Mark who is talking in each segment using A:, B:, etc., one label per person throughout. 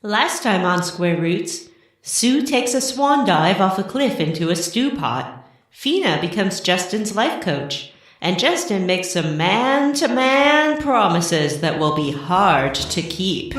A: Last time on Square Roots, Sue takes a swan dive off a cliff into a stew pot. Fina becomes Justin's life coach, and Justin makes some man-to-man promises that will be hard to keep.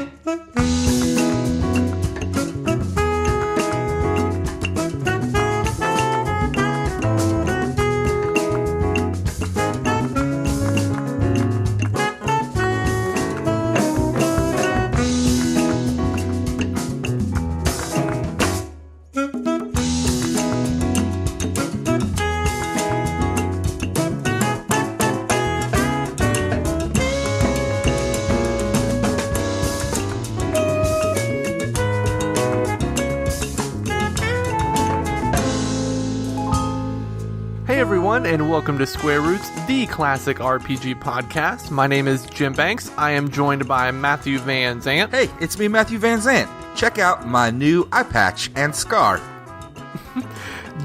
B: And welcome to Square Roots, the classic RPG podcast. My name is Jim Banks. I am joined by Matthew Van Zant.
C: Hey, it's me, Matthew Van Zant. Check out my new eye patch and scar.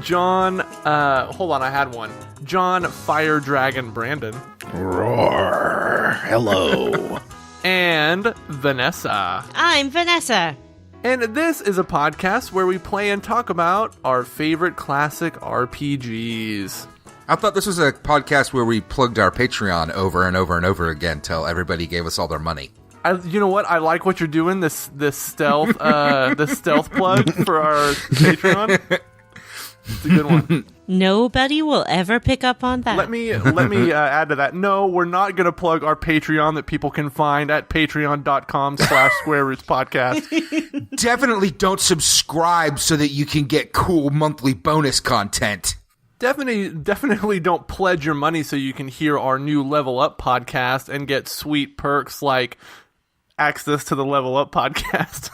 B: John, hold on, I had one. John Fire Dragon Brandon.
D: Roar. Hello.
B: And Vanessa.
A: I'm Vanessa.
B: And this is a podcast where we play and talk about our favorite classic RPGs.
C: I thought this was a podcast where we plugged our Patreon over and over and over again till everybody gave us all their money.
B: You know what? I like what you're doing. This stealth stealth plug for our Patreon. It's a good one.
A: Nobody will ever pick up on that.
B: Let me add to that. No, we're not going to plug our Patreon that people can find at patreon.com/Square Roots Podcast.
C: Definitely don't subscribe so that you can get cool monthly bonus content.
B: Definitely don't pledge your money so you can hear our new Level Up podcast and get sweet perks like access to the Level Up podcast.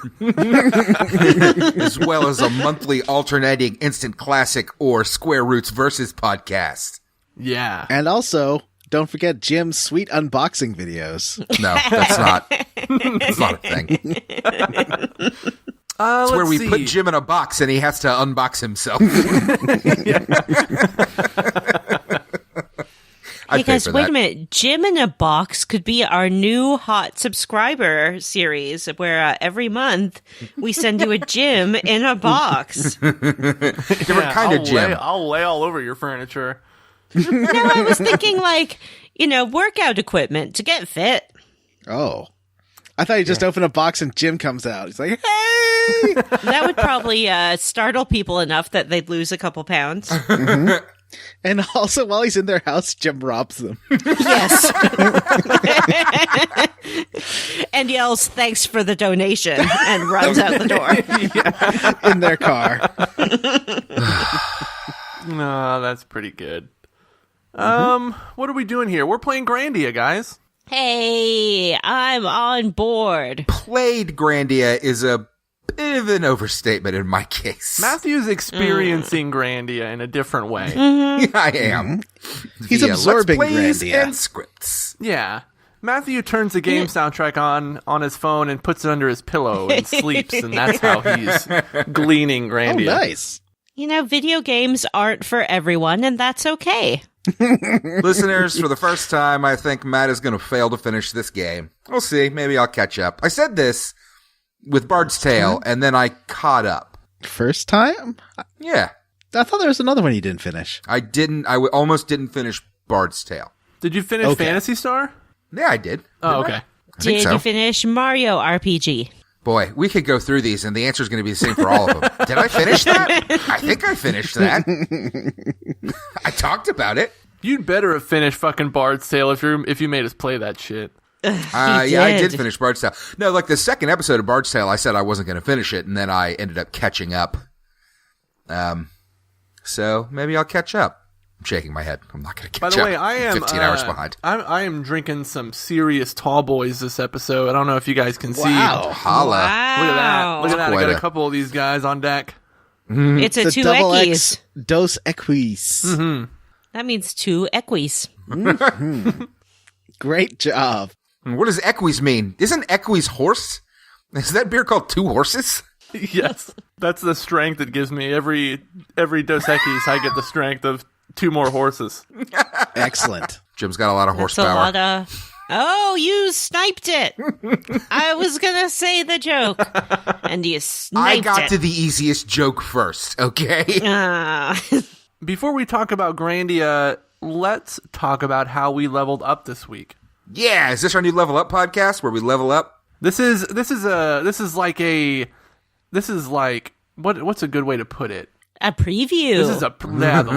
C: As well as a monthly alternating instant classic or Square Roots versus podcast.
B: Yeah.
D: And also, don't forget Jim's sweet unboxing videos.
C: No, that's not a thing. It's where we put Jim in a box and he has to unbox himself.
A: Hey guys, wait a minute. Jim in a Box could be our new hot subscriber series where every month we send you a Jim in a box.
C: Different kind of Jim.
B: I'll lay all over your furniture.
A: No, I was thinking workout equipment to get fit.
D: Oh. I thought you just open a box and Jim comes out. He's like, hey!
A: That would probably startle people enough that they'd lose a couple pounds.
D: Mm-hmm. And also, while he's in their house, Jim robs them.
A: Yes. And yells, "Thanks for the donation," and runs out the door.
D: In their car.
B: No, that's pretty good. What are we doing here? We're playing Grandia, guys.
A: Hey, I'm on board.
C: Played Grandia is a bit of an overstatement in my case.
B: Matthew's experiencing Grandia in a different way.
A: Mm-hmm.
C: I am.
D: He's absorbing
C: Let's
D: Grandia.
C: and scripts.
B: Yeah. Matthew turns the game soundtrack on his phone and puts it under his pillow and sleeps, and that's how he's gleaning Grandia.
D: Oh, nice.
A: Video games aren't for everyone, and that's okay.
C: Listeners, for the first time, I think Matt is going to fail to finish this game. We'll see. Maybe I'll catch up. I said this with Bard's Tale, and then I caught up.
D: First time?
C: Yeah.
D: I thought there was another one you didn't finish.
C: I didn't. I almost didn't finish Bard's Tale.
B: Did you finish Phantasy Star?
C: Yeah, I did.
B: Oh, okay.
C: I think
A: Did
C: so.
A: you finish Mario RPG?
C: Boy, we could go through these, and the answer is going to be the same for all of them. Did I finish that? I think I finished that. I talked about it.
B: You'd better have finished fucking Bard's Tale if you made us play that shit.
C: Yeah, I did finish Bard's Tale. No, like the second episode of Bard's Tale, I said I wasn't going to finish it, and then I ended up catching up. So maybe I'll catch up. I'm shaking my head. I'm not going to catch up.
B: By the way, I am
C: 15 hours behind.
B: I am drinking some serious tall boys this episode. I don't know if you guys can see.
D: Wow.
C: Holla.
A: Wow.
B: Look at that. Look at that. I got
C: Quite
B: a couple of these guys on deck.
A: It's a two
D: double
A: equis.
D: X dos equis.
B: Mm-hmm.
A: That means two equis.
D: Great job.
C: What does equis mean? Isn't equis horse? Is that beer called Two Horses?
B: Yes. That's the strength it gives me. Every Dos Equis, I get the strength of 2 more horses.
D: Excellent.
C: Jim's got a lot of
A: That's
C: horsepower.
A: a Oh, you sniped it. I was going to say the joke. And you sniped it.
C: I got to the easiest joke first, okay?
B: Before we talk about Grandia, let's talk about how we leveled up this week.
C: Yeah, is this our new Level Up podcast where we level up?
B: This is like what's a good way to put it?
A: A preview.
B: This is the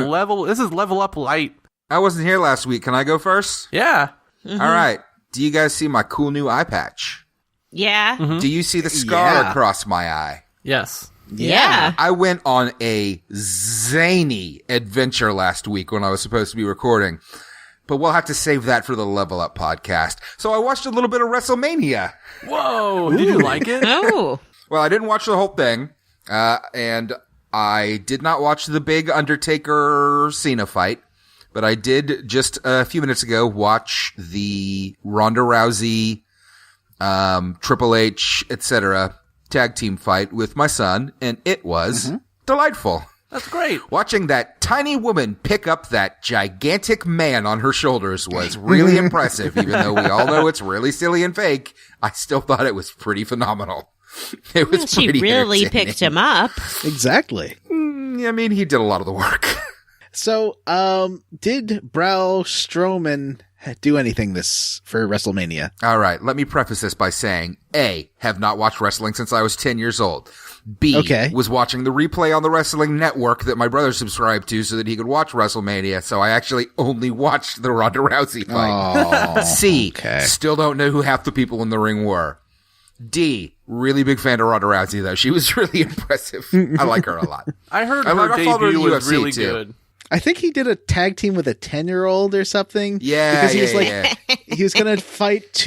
B: level. This is Level Up Light.
C: I wasn't here last week. Can I go first?
B: Yeah.
C: Mm-hmm. All right. Do you guys see my cool new eye patch?
A: Yeah.
B: Mm-hmm.
C: Do you see the scar
D: Yeah.
C: across my eye?
B: Yes.
A: Yeah.
C: I went on a zany adventure last week when I was supposed to be recording, but we'll have to save that for the Level Up podcast. So I watched a little bit of WrestleMania.
B: Whoa. Did you like it?
A: Oh.
C: Well, I didn't watch the whole thing, and I did not watch the big Undertaker-Cena fight, but I did just a few minutes ago watch the Ronda Rousey, Triple H, etc. tag team fight with my son, and it was delightful.
B: That's great.
C: Watching that tiny woman pick up that gigantic man on her shoulders was really impressive, even though we all know it's really silly and fake. I still thought it was pretty phenomenal. It was
A: She
C: pretty
A: really
C: entertaining.
A: picked him up.
D: Exactly.
C: I mean, he did a lot of the work.
D: So, did Braun Strowman do anything for WrestleMania?
C: All right, let me preface this by saying, A, have not watched wrestling since I was 10 years old. B,
D: Okay.
C: was watching the replay on the Wrestling Network that my brother subscribed to so that he could watch WrestleMania, so I actually only watched the Ronda Rousey fight.
D: Oh,
C: C,
D: okay.
C: still don't know who half the people in the ring were. D, really big fan of Ronda Rousey, though. She was really impressive. I like her a lot.
B: I heard
C: I
B: her
C: followed her in
B: debut was
C: UFC
B: really
C: too.
B: good.
D: I think he did a tag team with a 10-year-old or something.
C: Yeah,
D: because he was
C: yeah.
D: he was gonna fight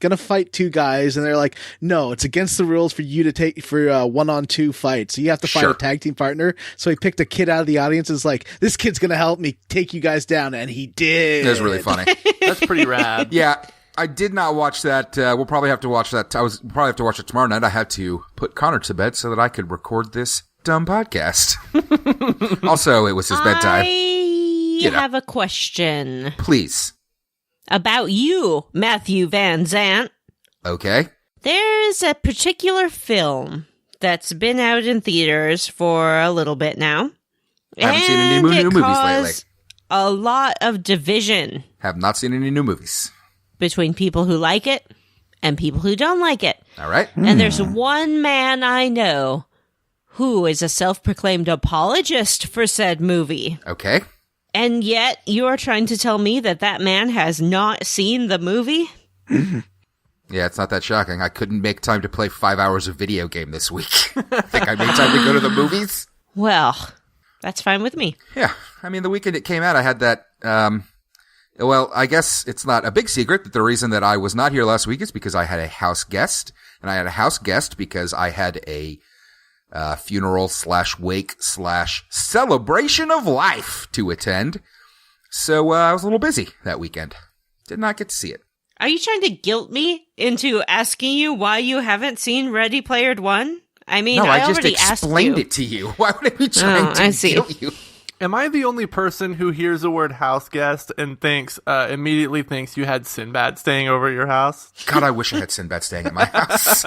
D: gonna fight two guys, and they're like, no, it's against the rules for you to take for 1-on-2 fights. So you have to find
C: Sure.
D: a tag team partner. So he picked a kid out of the audience and was like, this kid's gonna help me take you guys down, and he did.
C: It was really funny.
B: That's pretty rad.
C: Yeah, I did not watch that. We'll probably have to watch that. Probably have to watch it tomorrow night. I had to put Connor to bed so that I could record this dumb podcast. Also, it was his bedtime.
A: I
C: know.
A: have a question
C: Please.
A: about you, Matthew Van Zant.
C: Okay.
A: There's a particular film that's been out in theaters for a little bit now.
C: I haven't seen any
A: and
C: new
A: it
C: movies lately.
A: caused a lot of division
C: Have not seen any new movies.
A: between people who like it and people who don't like it.
C: All right.
A: And there's one man I know who is a self-proclaimed apologist for said movie.
C: Okay.
A: And yet you are trying to tell me that that man has not seen the movie?
C: Yeah, it's not that shocking. I couldn't make time to play 5 hours of video game this week. Think I made time to go to the movies?
A: Well, that's fine with me.
C: Yeah. I mean, the weekend it came out, I had that, well, I guess it's not a big secret that the reason that I was not here last week is because I had a house guest. And I had a house guest because I had a funeral / wake / celebration of life to attend. So I was a little busy that weekend. Did not get to see it.
A: Are you trying to guilt me into asking you why you haven't seen Ready Player One? I mean,
C: No,
A: I
C: just
A: already asked
C: explained
A: you.
C: it to you. Why would I be trying
A: I
C: to
A: see.
C: guilt you?
B: Am I the only person who hears the word house guest and immediately thinks you had Sinbad staying over at your house?
C: God, I wish I had Sinbad staying at my house.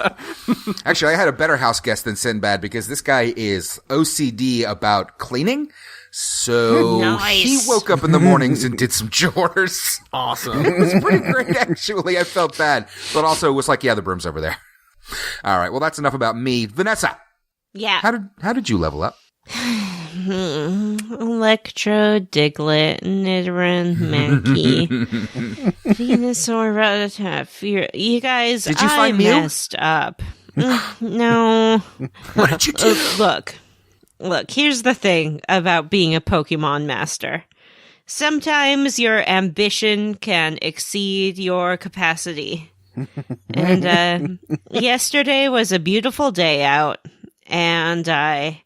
C: Actually, I had a better house guest than Sinbad because this guy is OCD about cleaning. So
A: Nice.
C: he woke up in the mornings and did some chores.
B: Awesome.
C: It was pretty great, actually. I felt bad. But also it was like, yeah, the broom's over there. All right. Well, that's enough about me. Vanessa,
A: Yeah.
C: how did you level up?
A: Electro, Diglett, Nidoran, Mankey, Venusaur, Rattata, you guys,
C: Did you
A: I
C: find Mew?
A: messed up. No.
C: What did you do?
A: Look, here's the thing about being a Pokemon master. Sometimes your ambition can exceed your capacity. And yesterday was a beautiful day out, and I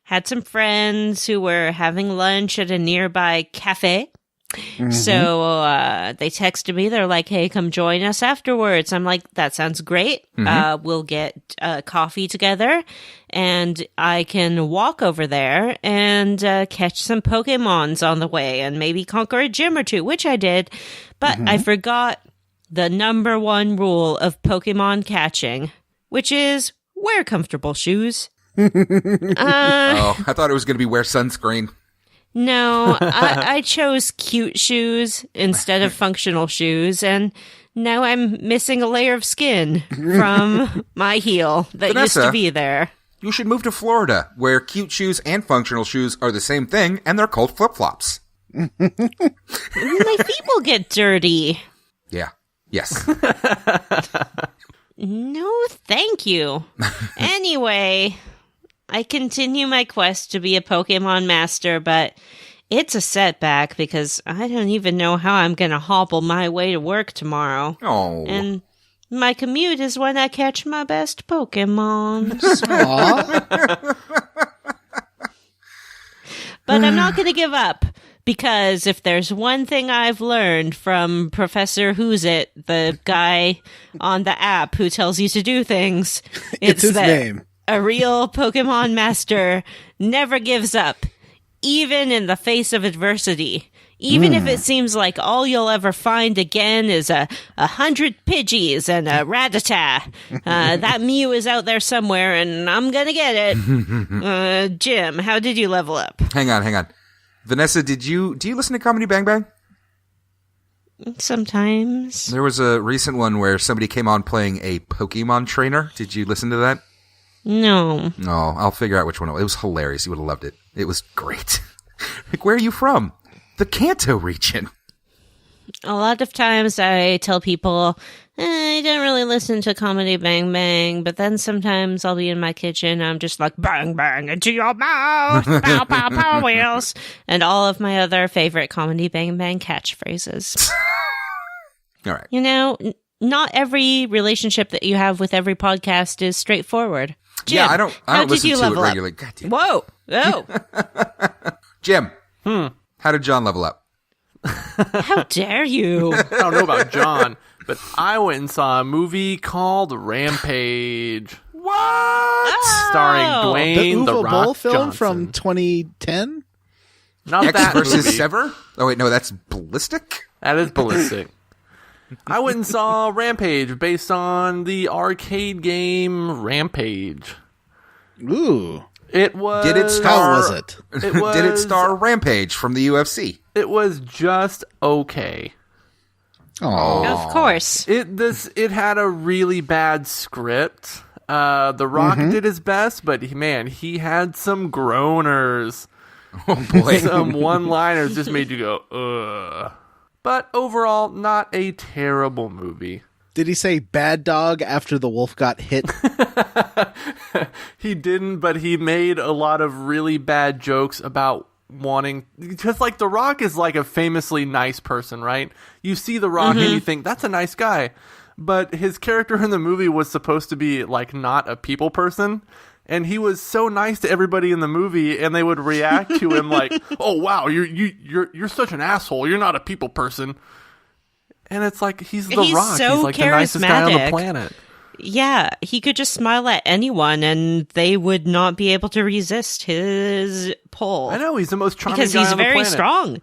A: had some friends who were having lunch at a nearby cafe. So they texted me. They're like, hey, come join us afterwards. I'm like, that sounds great. We'll get coffee together and I can walk over there and catch some Pokemons on the way and maybe conquer a gym or two, which I did. But I forgot the number one rule of Pokemon catching, which is wear comfortable shoes.
C: Oh, I thought it was going to be wear sunscreen.
A: No, I chose cute shoes instead of functional shoes, and now I'm missing a layer of skin from my heel that
C: Vanessa,
A: used to be there.
C: You should move to Florida, where cute shoes and functional shoes are the same thing, and they're called flip-flops.
A: My feet will get dirty.
C: Yeah. Yes.
A: No, thank you. Anyway, I continue my quest to be a Pokemon master, but it's a setback because I don't even know how I'm going to hobble my way to work tomorrow.
C: Oh.
A: And my commute is when I catch my best Pokemons. But I'm not going to give up. Because if there's one thing I've learned from Professor Who's It, the guy on the app who tells you to do things,
D: It's his
A: that
D: name.
A: a real Pokemon master never gives up, even in the face of adversity. Even if it seems like all you'll ever find again is 100 Pidgeys and a Rattata. That Mew is out there somewhere, and I'm gonna get it. Jim, how did you level up?
C: Hang on. Vanessa, do you listen to Comedy Bang Bang?
A: Sometimes.
C: There was a recent one where somebody came on playing a Pokemon trainer. Did you listen to that?
A: No.
C: No, I'll figure out which one it was. It was hilarious. You would have loved it. It was great. Like, where are you from? The Kanto region.
A: A lot of times I tell people, I don't really listen to Comedy Bang Bang, but then sometimes I'll be in my kitchen, I'm just like, bang, bang, into your mouth, pow, pow, pow, wheels, and all of my other favorite Comedy Bang Bang catchphrases.
C: All right.
A: You know, not every relationship that you have with every podcast is straightforward. Jim,
C: Yeah, I don't listen to it
A: level up?
C: regularly. God damn.
A: Whoa, oh,
C: Jim, how did John level up?
A: how dare you?
B: I don't know about John, but I went and saw a movie called Rampage,
C: What?
B: starring
A: Oh.
D: The
B: Dwayne the
D: Uwe
B: Rock
D: Boll film
B: Johnson.
D: from 2010?
B: Not
C: X
B: that
C: versus
B: movie.
C: Sever? Oh, wait, no, that's Ballistic?
B: That is ballistic. I went and saw Rampage based on the arcade game Rampage.
D: Ooh.
B: It was.
C: Did it
D: How
C: star?
D: was it?
B: It was.
C: Did it star Rampage from the UFC?
B: It was just okay.
D: Oh.
A: Of course.
B: It had a really bad script. The Rock did his best, but man, he had some groaners.
C: Oh, boy.
B: Some one-liners just made you go, ugh. But overall, not a terrible movie.
D: Did he say bad dog after the wolf got hit?
B: He didn't, but he made a lot of really bad jokes about wanting, because like The Rock is like a famously nice person, right? You see The Rock and you think that's a nice guy, but his character in the movie was supposed to be like not a people person, and he was so nice to everybody in the movie, and they would react to him like, "Oh wow, you're such an asshole. You're not a people person." And it's like he's The
A: He's
B: Rock.
A: so
B: He's like the nicest guy on the
A: charismatic.
B: planet.
A: Yeah, he could just smile at anyone and they would not be able to resist his pull.
B: I know he's the most charming
A: because
B: guy
A: he's
B: on the
A: very
B: planet.
A: strong.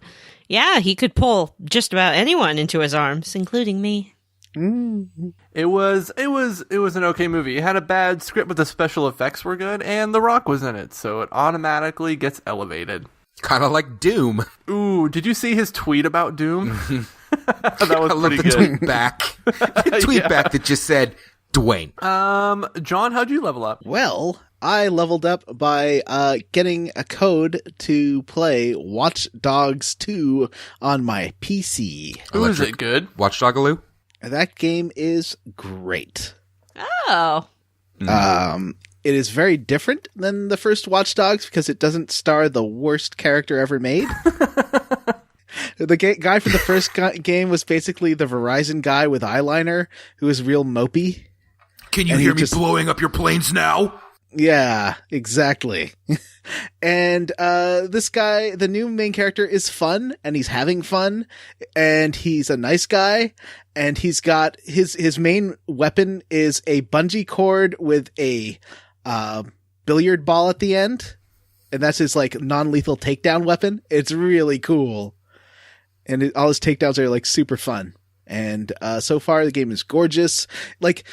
A: Yeah, he could pull just about anyone into his arms, including me.
B: It was an okay movie. It had a bad script, but the special effects were good, and The Rock was in it, so it automatically gets elevated.
C: Kind of like Doom.
B: Ooh, did you see his tweet about Doom? That was
C: I love
B: pretty
C: the
B: good.
C: tweet back. The tweet
B: Yeah.
C: back that just said, Dwayne.
B: John, how'd you level up?
D: Well, I leveled up by getting a code to play Watch Dogs 2 on my PC.
B: Ooh, is
C: Electric.
B: it good?
C: Watchdogaloo?
D: That game is great.
A: Oh.
D: It is very different than the first Watch Dogs because it doesn't star the worst character ever made. The guy from the first game was basically the Verizon guy with eyeliner who was real mopey.
C: Can you
D: And he
C: hear me
D: just-
C: blowing up your planes now?
D: Yeah, exactly. And this guy, the new main character, is fun, and he's having fun, and he's a nice guy, and he's got his main weapon is a bungee cord with a billiard ball at the end, and that's his like non-lethal takedown weapon. It's really cool, and all his takedowns are like super fun. And so far, the game is gorgeous. Like,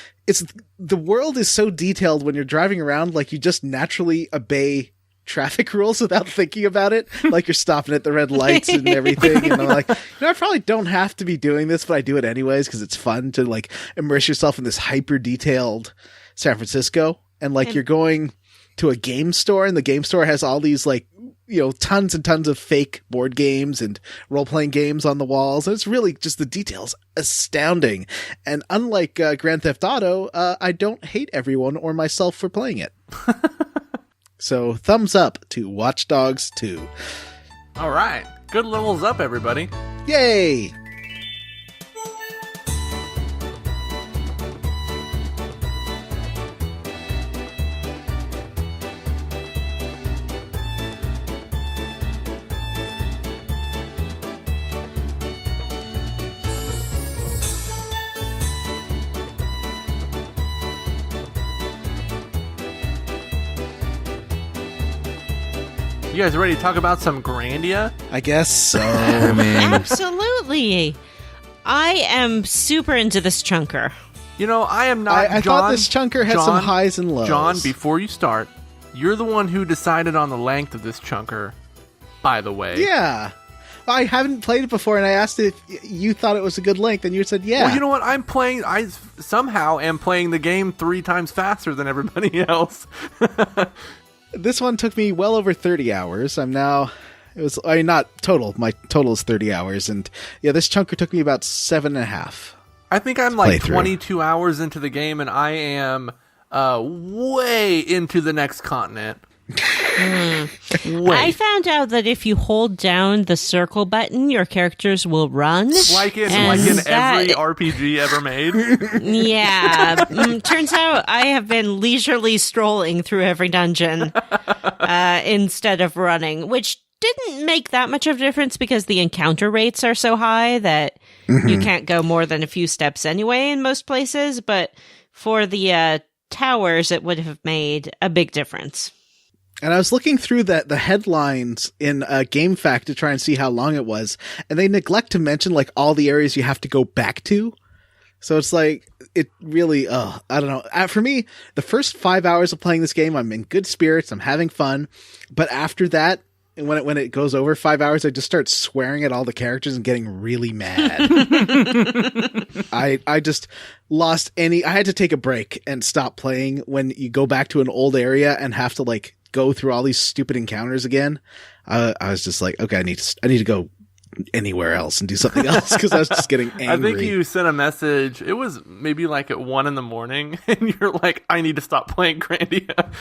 D: the world is so detailed when you're driving around, like you just naturally obey traffic rules without thinking about it. Like you're stopping at the red lights and everything. And I'm like, I probably don't have to be doing this, but I do it anyways because it's fun to like immerse yourself in this hyper detailed San Francisco. And like you're going to a game store, and the game store has all these like, tons and tons of fake board games and role-playing games on the walls. And it's really just the details astounding. And unlike Grand Theft Auto, I don't hate everyone or myself for playing it. So thumbs up to Watch Dogs 2.
B: All right. Good levels up, everybody.
D: Yay!
B: You guys ready to talk about some Grandia?
D: I guess so.
A: Absolutely. I am super into this chunker.
B: I am not.
D: I thought this chunker had some highs and lows.
B: John, before you start, you're the one who decided on the length of this chunker, by the way.
D: Yeah. I haven't played it before, and I asked if you thought it was a good length, and you said yeah.
B: Well, you know what? I somehow am playing the game 3 times faster than everybody else.
D: This one took me well over 30 hours. Not total. My total is 30 hours. And yeah, this chunker took me about 7.5.
B: I think I'm like 22 hours into the game, and I am way into the next continent.
A: I found out that if you hold down the circle button, your characters will run.
B: Like in every RPG ever made.
A: Yeah. Turns out I have been leisurely strolling through every dungeon instead of running, which didn't make that much of a difference because the encounter rates are so high that you can't go more than a few steps anyway in most places. But for the towers, it would have made a big difference.
D: And I was looking through the headlines in GameFAQ to try and see how long it was, and they neglect to mention like all the areas you have to go back to. So it's like, it really, I don't know. For me, the first 5 hours of playing this game, I'm in good spirits, I'm having fun. But after that, when it goes over 5 hours, I just start swearing at all the characters and getting really mad. I just lost I had to take a break and stop playing when you go back to an old area and have to like go through all these stupid encounters again. I was just like, okay, I need to go anywhere else and do something else because I was just getting angry.
B: I think you sent a message. It was maybe like at 1 a.m, and you're like, I need to stop playing Grandia.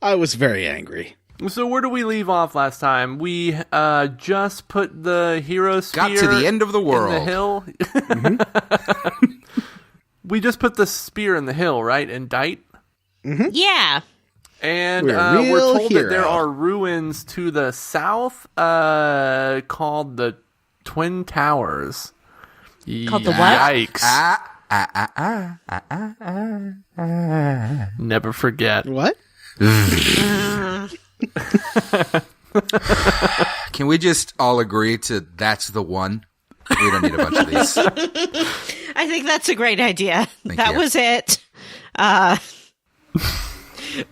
D: I was very angry.
B: So where do we leave off last time? We just put the hero spear
C: got to the end of the world.
B: In the hill. We just put the spear in the hill, right? In Dite?
A: Mm-hmm. Yeah.
B: And we're told that there are ruins to the south called the Twin Towers.
A: Called the what?
B: Yikes. Never forget.
D: What?
C: Can we just all agree to that's the one? We don't need a bunch of these.
A: I think that's a great idea. That was it.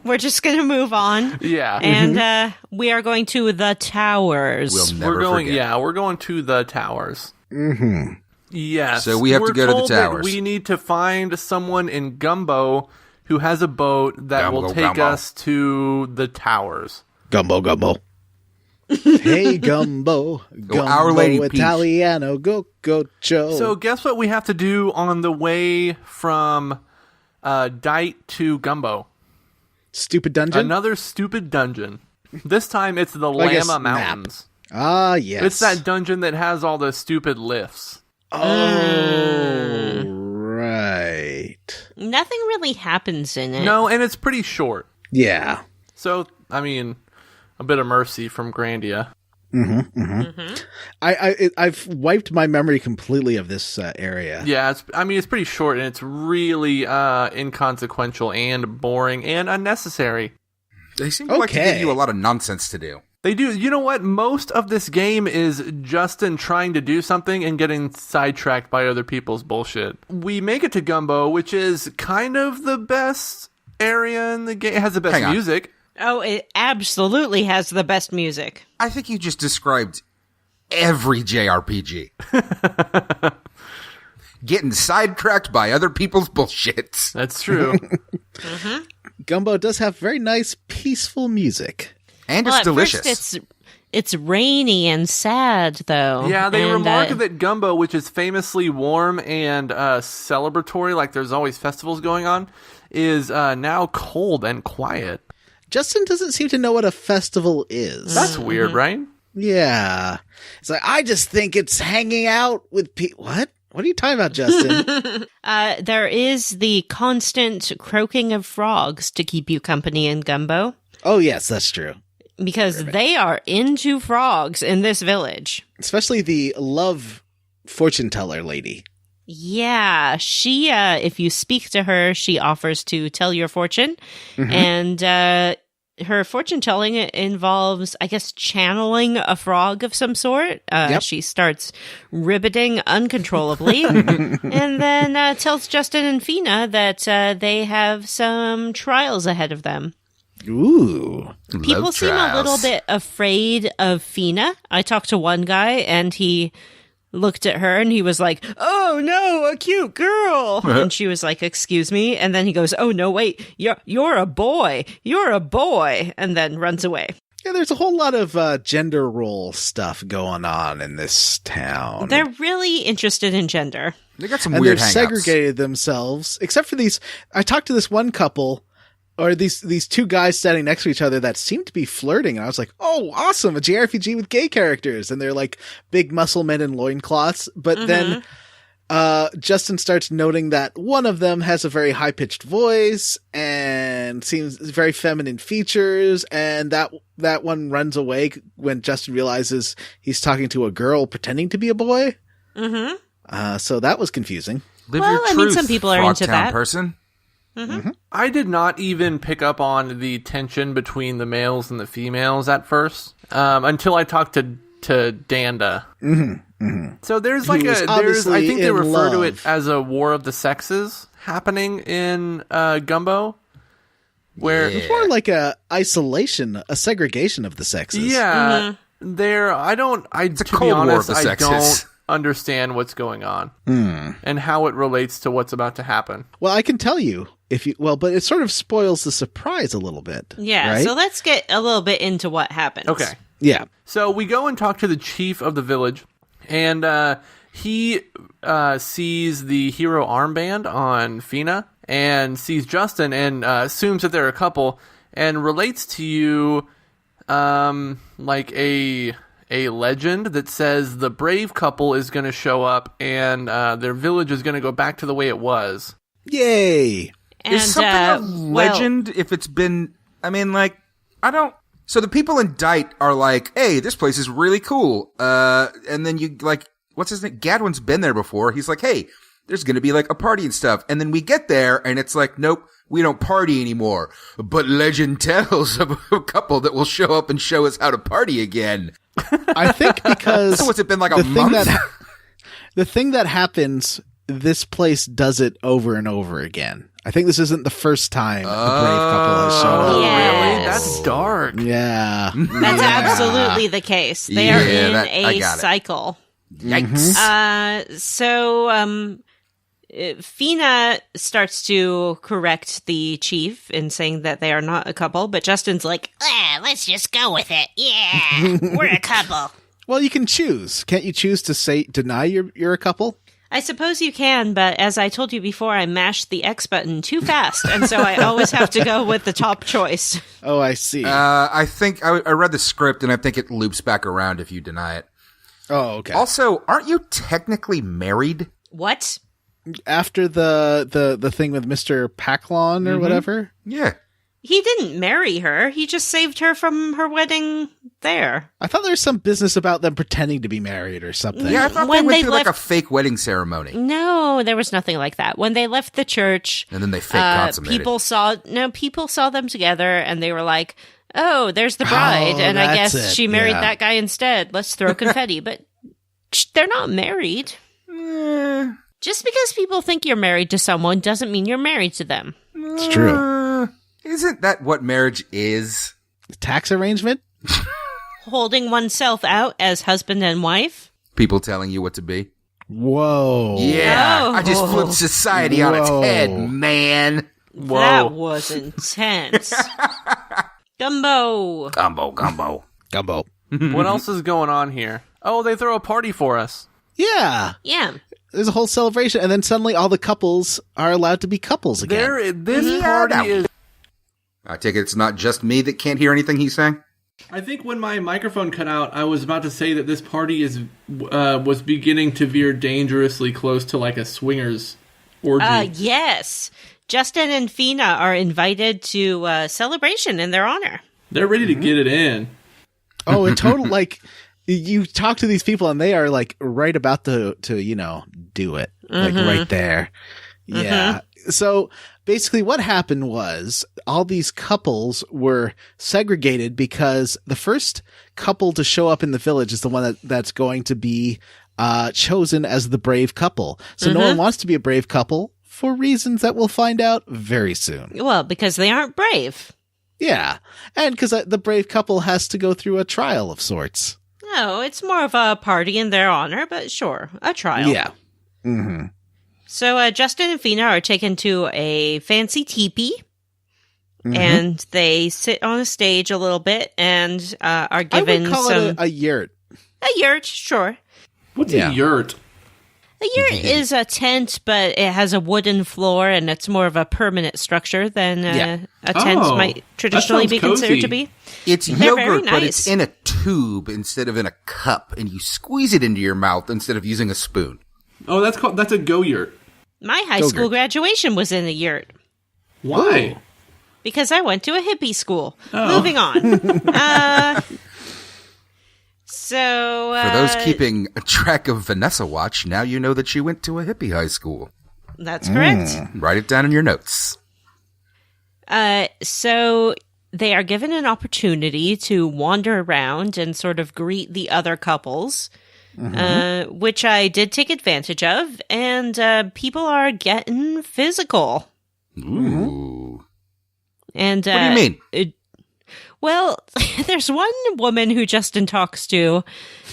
A: We're just going to move on.
B: Yeah.
A: And we are going to the towers.
C: We'll never forget.
B: Yeah, we're going to the towers.
D: Mm-hmm.
B: Yes.
C: So we have to go to the towers.
B: We need to find someone in Gumbo who has a boat that will take us to the towers.
D: Gumbo. Hey, Gumbo.
C: Our Lady
D: Italiano. Go, Joe.
B: So guess what we have to do on the way from Dite to Gumbo?
D: Stupid dungeon?
B: Another stupid dungeon. This time it's the Llama Mountains.
D: Ah, yes.
B: It's that dungeon that has all the stupid lifts.
D: Oh, right.
A: Nothing really happens in it.
B: No, and it's pretty short.
D: Yeah.
B: So, I mean, a bit of mercy from Grandia.
D: I've wiped my memory completely of this area.
B: Yeah, it's pretty short, and it's really inconsequential and boring and unnecessary.
C: They seem to like to give you a lot of nonsense to do.
B: They do. You know what? Most of this game is Justin trying to do something and getting sidetracked by other people's bullshit. We make it to Gumbo, which is kind of the best area in the game. It has the best music.
A: Oh, it absolutely has the best music.
C: I think you just described every JRPG. Getting sidetracked by other people's bullshit.
B: That's true.
D: Gumbo does have very nice, peaceful music.
C: And it's delicious.
A: First it's rainy and sad, though.
B: Yeah, they remark that Gumbo, which is famously warm and celebratory, like there's always festivals going on, is now cold and quiet.
D: Justin doesn't seem to know what a festival is.
B: That's weird, right?
D: Yeah. It's like, I just think it's hanging out with people. What? What are you talking about, Justin?
A: There is the constant croaking of frogs to keep you company in Gumbo.
D: Oh, yes, that's true.
A: Because they are into frogs in this village.
D: Especially the love fortune teller lady.
A: Yeah, she, if you speak to her, she offers to tell your fortune. And her fortune telling involves, I guess, channeling a frog of some sort. She starts ribbiting uncontrollably and then tells Justin and Fina that they have some trials ahead of them.
D: Ooh.
A: People seem a little bit afraid of Fina. I talked to one guy and he looked at her and he was like, "Oh no, a cute girl." And she was like, "Excuse me." And then he goes, "Oh no, wait, you're a boy. You're a boy." And then runs away.
D: Yeah, there's a whole lot of gender role stuff going on in this town.
A: They're really interested in gender.
C: They got some
D: and
C: weird
D: they've
C: hangouts.
D: segregated themselves, except for these. I talked to this one couple, or these two guys standing next to each other that seemed to be flirting. And I was like, oh, awesome, a JRPG with gay characters. And they're like big muscle men in loincloths. But then Justin starts noting that one of them has a very high-pitched voice and seems very feminine features. And that one runs away when Justin realizes he's talking to a girl pretending to be a boy. So that was confusing.
C: Live your truth,
A: I mean, some people are into
C: Frogtown
A: that.
C: person.
B: I did not even pick up on the tension between the males and the females at first until I talked to Danda. So there's like I think they refer to it as a war of the sexes happening in Gumbo, where
D: It's more like a isolation, a segregation of the sexes.
B: to be honest, I don't understand what's going on and how it relates to what's about to happen.
D: Well, I can tell you but it sort of spoils the surprise a little bit.
A: Yeah,
D: right?
A: so let's get a little bit into what happens.
B: Okay.
D: Yeah.
B: So we go and talk to the chief of the village, and he sees the hero armband on Fina and sees Justin and assumes that they're a couple and relates to you like a legend that says the brave couple is going to show up and their village is going to go back to the way it was.
D: Yay.
A: And,
C: Is something a legend if it's been... I mean, like, I don't... So the people in Dite are like, hey, this place is really cool. And then you, like, what's his name? Gadwin's been there before. He's like, hey, there's going to be, like, a party and stuff. And then we get there, and it's like, nope, we don't party anymore. But legend tells of a couple that will show up and show us how to party again.
D: I think because...
C: So what's it been, like, a month?
D: The thing that happens, this place does it over and over again. I think this isn't the first time the brave couple has shown up.
A: Yes.
B: Really? That's dark.
D: Yeah.
A: That's absolutely the case. They are in a cycle.
C: Yikes.
A: So Fina starts to correct the chief in saying that they are not a couple, but Justin's like, let's just go with it. Yeah, we're a couple.
D: Well, you can choose. Can't you choose to deny you're a couple?
A: I suppose you can, but as I told you before, I mashed the X button too fast, and so I always have to go with the top choice.
D: Oh, I see.
C: I think I read the script, and I think it loops back around if you deny it.
D: Oh, okay.
C: Also, aren't you technically married?
A: What?
D: After the thing with Mr. Paclon or whatever?
C: Yeah.
A: He didn't marry her. He just saved her from her wedding there.
D: I thought there was some business about them pretending to be married or something.
C: Yeah, I thought
A: When
C: they went
A: they
C: through like a
A: left-
C: fake wedding ceremony.
A: No, there was nothing like that. When they left the church,
C: And then they fake consummated.
A: people saw them together, and they were like, Oh, there's the bride,
D: Oh,
A: and I
D: that's
A: guess
D: it,
A: she married
D: yeah.
A: that guy instead. Let's throw confetti. But they're not married. Just because people think you're married to someone doesn't mean you're married to them.
D: It's true.
C: Isn't that what marriage is?
D: Tax arrangement?
A: Holding oneself out as husband and wife?
C: People telling you what to be?
D: Whoa.
C: Yeah,
A: Oh.
C: I just flipped society on its
D: Whoa.
C: head, man.
A: That was intense. Gumbo.
C: Gumbo.
D: Gumbo.
B: What else is going on here? Oh, they throw a party for us.
D: Yeah.
A: Yeah.
D: There's a whole celebration, and then suddenly all the couples are allowed to be couples again.
B: This party is...
C: I take it it's not just me that can't hear anything he's saying?
B: I think when my microphone cut out, I was about to say that this party was beginning to veer dangerously close to like a swingers orgy.
A: Yes. Justin and Fina are invited to a celebration in their honor.
B: They're ready to get it in.
D: Oh, in total, like, you talk to these people, and they are, like, right about to do it. Like, right there. Yeah. So, basically, what happened was all these couples were segregated because the first couple to show up in the village is the one that's going to be chosen as the brave couple. So no one wants to be a brave couple for reasons that we'll find out very soon.
A: Well, because they aren't brave.
D: Yeah. And because the brave couple has to go through a trial of sorts.
A: No, it's more of a party in their honor, but sure, a trial.
D: Yeah. Mm-hmm.
A: So Justin and Fina are taken to a fancy teepee, and they sit on a stage a little bit and are given
D: I would call
A: some...
D: it a yurt.
A: A yurt, sure.
B: What's
D: Yeah.
B: a yurt?
A: A yurt is a tent, but it has a wooden floor, and it's more of a permanent structure than a tent
B: Oh,
A: might
B: that
A: traditionally
B: sounds
A: be considered
B: cozy.
A: to be.
C: It's
A: They're very
C: yogurt, but
A: nice.
C: it's in a tube instead of in a cup, and you squeeze it into your mouth instead of using a spoon.
B: Oh, that's a go yurt.
A: My high
D: Go-gurt.
A: school graduation was in a yurt
B: Why?
A: because I went to a hippie school.
B: Oh.
A: Moving on. So
C: For those keeping track of Vanessa Watch, now you know that she went to a hippie high school.
A: that's correct.
C: Write it down in your notes.
A: So they are given an opportunity to wander around and sort of greet the other couples, which I did take advantage of, and people are getting physical.
C: Ooh.
A: And
C: What do you mean?
A: Well, there's one woman who Justin talks to,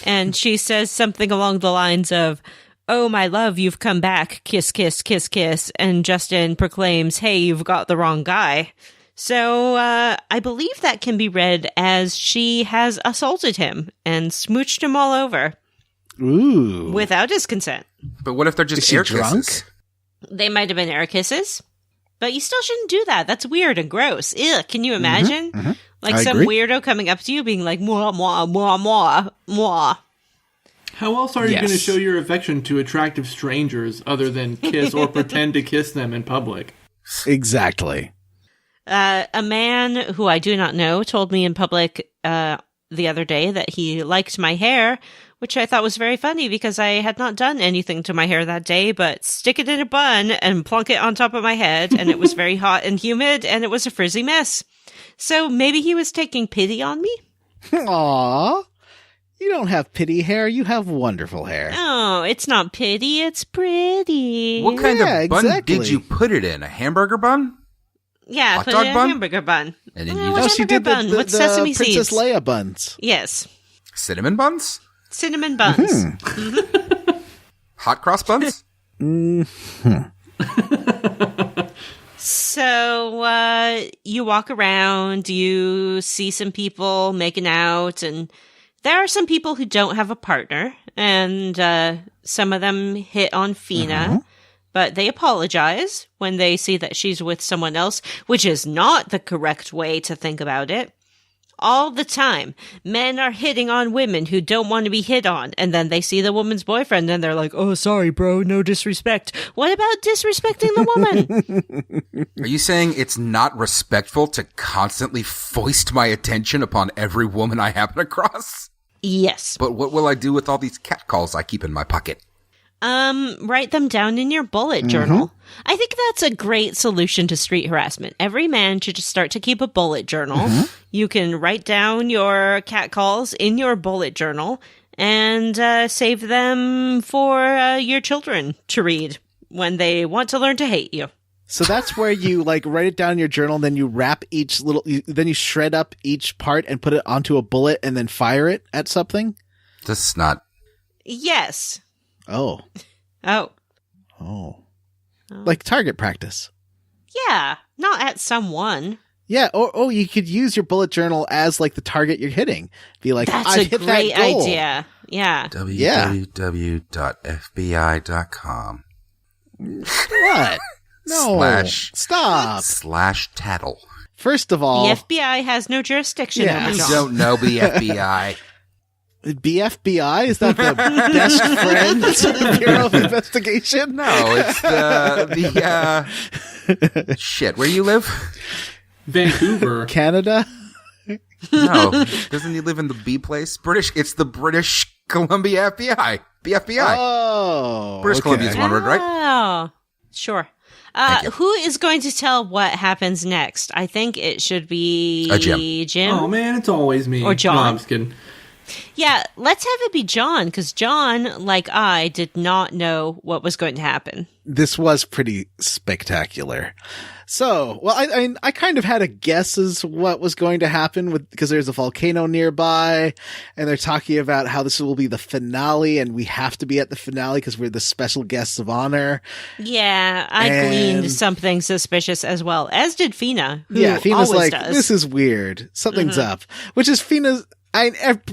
A: and she says something along the lines of, "Oh, my love, you've come back. Kiss, kiss, kiss, kiss." And Justin proclaims, "Hey, you've got the wrong guy." So I believe that can be read as she has assaulted him and smooched him all over
D: Ooh.
A: without his consent.
C: But what if they're just
D: Is she
C: air
D: drunk?
C: kisses?
A: They might have been air kisses, but you still shouldn't do that. That's weird and gross. Ew, can you imagine? Like
D: I
A: some
D: agree.
A: weirdo coming up to you being like, "Mwah, mwah, mwah, mwah, mwah."
B: How else are you
D: Yes.
B: going to show your affection to attractive strangers other than kiss or pretend to kiss them in public?
D: Exactly.
A: A man who I do not know told me in public the other day that he liked my hair, which I thought was very funny because I had not done anything to my hair that day but stick it in a bun and plunk it on top of my head, and it was very hot and humid, and it was a frizzy mess. So maybe he was taking pity on me?
D: Aw. You don't have pity hair. You have wonderful hair.
A: Oh, it's not pity, it's pretty.
C: What kind
D: Yeah,
C: of bun
D: exactly.
C: did you put it in? A hamburger bun?
A: Yeah,
C: Hot
A: put
C: dog
A: it in
C: bun?
A: a hamburger bun.
C: And then
A: Oh,
C: you
A: what
D: No,
C: just
D: she
A: hamburger
D: did
A: bun
D: the
A: with sesame
D: Princess
A: seeds.
D: Leia buns.
A: Yes.
C: cinnamon buns?
A: Cinnamon buns.
C: Hot cross buns?
A: So you walk around, you see some people making out, and there are some people who don't have a partner, and some of them hit on Fina, but they apologize when they see that she's with someone else, which is not the correct way to think about it. All the time, men are hitting on women who don't want to be hit on, and then they see the woman's boyfriend, and they're like, "Oh, sorry, bro, no disrespect." What about disrespecting the woman?
C: Are you saying it's not respectful to constantly foist my attention upon every woman I happen across?
A: Yes.
C: But what will I do with all these catcalls I keep in my pocket?
A: Write them down in your bullet journal. I think that's a great solution to street harassment. Every man should just start to keep a bullet journal. You can write down your catcalls in your bullet journal and save them for your children to read when they want to learn to hate you.
D: So that's where you like write it down in your journal, then you wrap each then you shred up each part and put it onto a bullet and then fire it at something?
C: That's not...
A: Yes.
D: Oh. Like target practice.
A: Yeah, not at someone.
D: Yeah, or you could use your bullet journal as like the target you're hitting. Be like,
A: that's
D: I've
A: a
D: hit
A: great
D: that goal.
A: idea. Yeah.
C: www.fbi.com.
D: What? No.
C: Stop. /tattle.
D: First of all,
A: the FBI has no jurisdiction over
C: You
A: John.
C: don't know the FBI.
D: BFBI? Is that the best friend Bureau of Investigation?
C: No, it's the shit. Where you live?
B: Vancouver.
D: Canada?
C: No. Doesn't he live in the B place? It's the British Columbia FBI. The FBI.
D: Oh.
C: British Columbia is one word, right?
A: Oh, sure. Who is going to tell what happens next? I think it should be Jim.
B: Oh, man, it's always me.
A: Or John.
B: No, I'm just kidding.
A: Yeah, let's have it be John, because John, like I, did not know what was going to happen.
D: This was pretty spectacular. So, well, I kind of had a guess as what was going to happen because there's a volcano nearby, and they're talking about how this will be the finale, and we have to be at the finale because we're the special guests of honor.
A: Yeah, I gleaned something suspicious as well, as did Fina. Who
D: Fina's
A: always
D: like,
A: does.
D: this is weird. Something's up. Which is Fina's.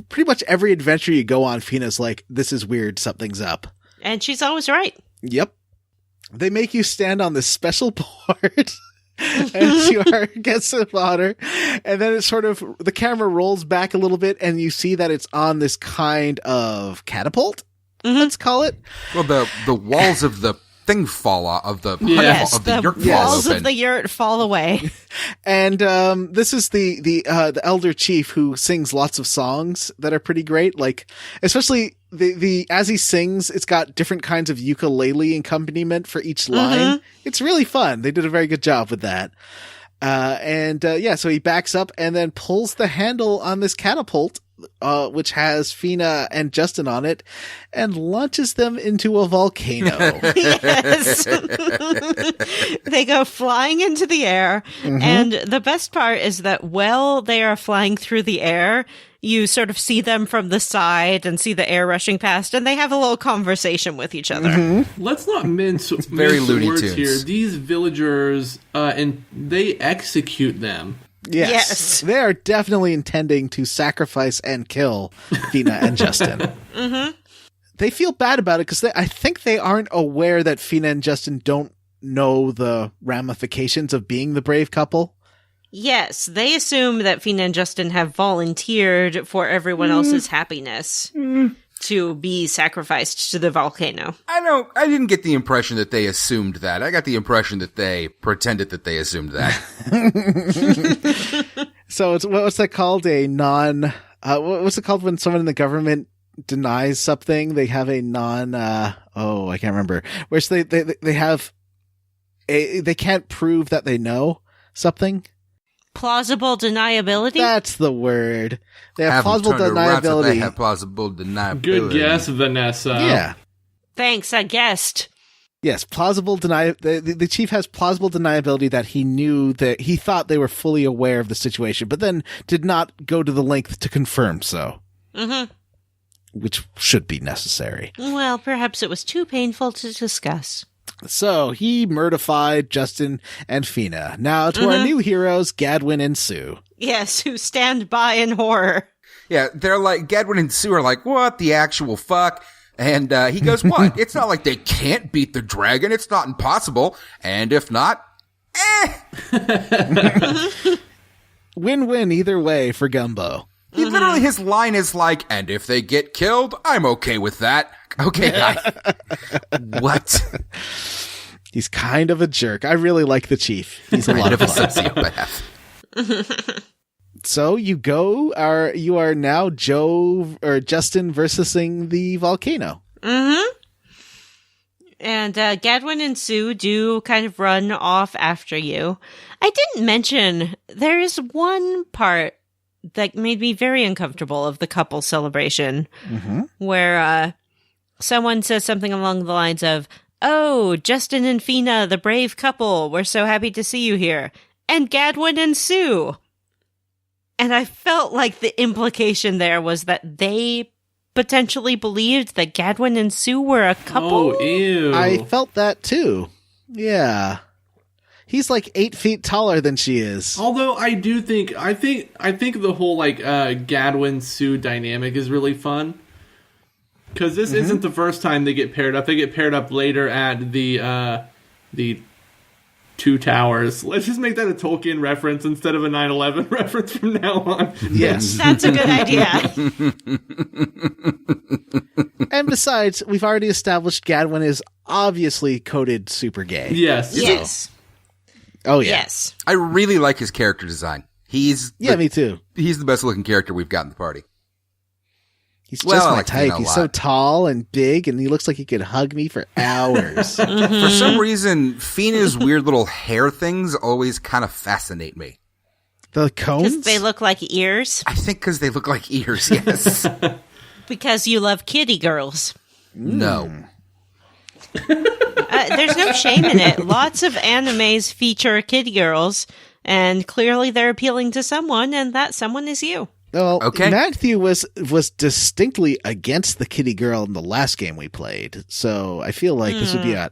D: Pretty much every adventure you go on, Fina's like, this is weird, something's up.
A: And she's always right.
D: Yep. They make you stand on this special board as you are guests of honor. And then it's sort of, the camera rolls back a little bit and you see that it's on this kind of catapult, let's call it.
C: Well, the walls of the thing fall off, of the yurt fall
A: walls
C: open.
A: of the yurt fall away.
D: And this is the elder chief who sings lots of songs that are pretty great. Like, especially the as he sings, it's got different kinds of ukulele accompaniment for each line. It's really fun. They did a very good job with that. So he backs up and then pulls the handle on this catapult, which has Fina and Justin on it, and launches them into a volcano.
A: Yes. They go flying into the air. And the best part is that while they are flying through the air, you sort of see them from the side and see the air rushing past, and they have a little conversation with each other.
B: Let's not mince
C: very Looney
B: words
C: Tunes
B: here. These villagers, and they execute them.
D: Yes. They are definitely intending to sacrifice and kill Fina and Justin. They feel bad about it because I think they aren't aware that Fina and Justin don't know the ramifications of being the brave couple.
A: Yes, they assume that Fina and Justin have volunteered for everyone else's happiness to be sacrificed to the volcano.
C: I didn't get the impression that they assumed that. I got the impression that they pretended that they assumed that.
D: So it's, what's that called? What's it called when someone in the government denies something? They have a I can't remember. Which they have they can't prove that they know something.
A: Plausible deniability?
D: That's the word. They have plausible deniability.
C: They have plausible deniability.
B: Good guess, Vanessa.
D: Yeah.
A: Thanks, I guessed.
D: Yes, plausible the chief has plausible deniability that he thought they were fully aware of the situation, but then did not go to the length to confirm so. Which should be necessary.
A: Well, perhaps it was too painful to discuss.
D: So he murdified Justin and Fina. Now to our new heroes, Gadwin and Sue.
A: Yes, who stand by in horror.
C: Yeah, they're like, Gadwin and Sue are like, what the actual fuck? And he goes, what? It's not like they can't beat the dragon. It's not impossible. And if not,
D: Win-win either way for Gumbo.
C: He literally, his line is like, and if they get killed, I'm okay with that. Okay, what?
D: He's kind of a jerk. I really like the chief. He's a lot of
C: a
D: fun.
C: sociopath.
D: So you are now Justin versusing the volcano.
A: And Gadwin and Sue do kind of run off after you. I didn't mention there is one part that made me very uncomfortable of the couple celebration, where someone says something along the lines of, "Oh, Justin and Fina, the brave couple, we're so happy to see you here. And Gadwin and Sue." And I felt like the implication there was that they potentially believed that Gadwin and Sue were a couple.
B: Oh, ew.
D: I felt that too. Yeah. He's like 8 feet taller than she is.
B: Although I do think the whole like Gadwin Sue dynamic is really fun. Because this isn't the first time they get paired up. They get paired up later at the Two Towers. Let's just make that a Tolkien reference instead of a 9/11 reference from now on.
D: Yes.
A: That's a good idea.
D: And besides, we've already established Gadwin is obviously coded super gay.
B: Yes.
A: Yes.
D: Oh, yeah.
A: Yes.
C: I really like his character design.
D: Me too.
C: He's the best looking character we've got in the party.
D: He's just
C: Well, I
D: my
C: like Fina
D: type.
C: a
D: He's
C: lot.
D: so tall and big, and he looks like he could hug me for hours.
C: For some reason, Fina's weird little hair things always kind of fascinate me.
D: The cones?
A: Because they look like ears.
C: I think because they look like ears, yes.
A: Because you love kitty girls.
C: No.
A: There's no shame in it. Lots of animes feature kitty girls, and clearly they're appealing to someone, and that someone is you.
D: Well,
C: Okay.
D: Matthew was distinctly against the kitty girl in the last game we played, so I feel like this would be a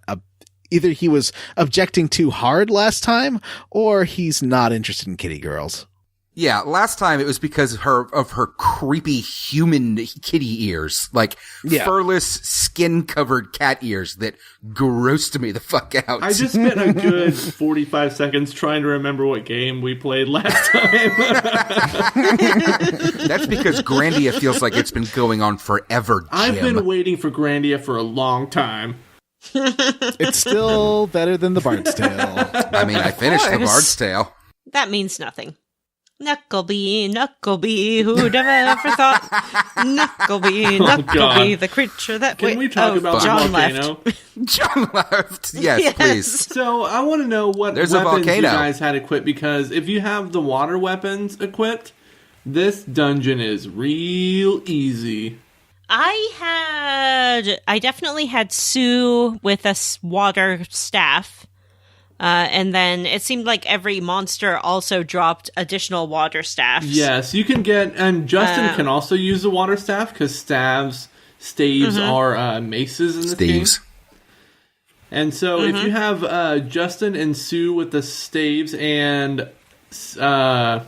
D: either he was objecting too hard last time, or he's not interested in kitty girls.
C: Yeah, last time it was because of her creepy human kitty ears. Like, furless, skin-covered cat ears that grossed me the fuck out.
B: I just spent a good 45 seconds trying to remember what game we played last time.
C: That's because Grandia feels like it's been going on forever, Jim.
B: I've been waiting for Grandia for a long time.
D: It's still better than the Bard's Tale.
C: I mean, I finished the
A: course.
C: Bard's Tale.
A: That means nothing. Knuckleby, who'd have ever thought? Knuckleby,
B: God.
A: the creature that...
B: Can we talk about the
A: John
B: volcano?
A: left.
C: John left. Yes,
A: Yes.
C: please.
B: So I want to know what
C: There's a
B: weapons you
C: volcano.
B: guys had equipped, because if you have the water weapons equipped, this dungeon is real easy.
A: I definitely had Sue with a water staff. And then it seemed like every monster also dropped additional water staffs.
B: Yes, you can get, and Justin can also use the water staff, because staves are maces in this game.
C: Steves.
B: And so if you have Justin and Sue with the staves, and Fina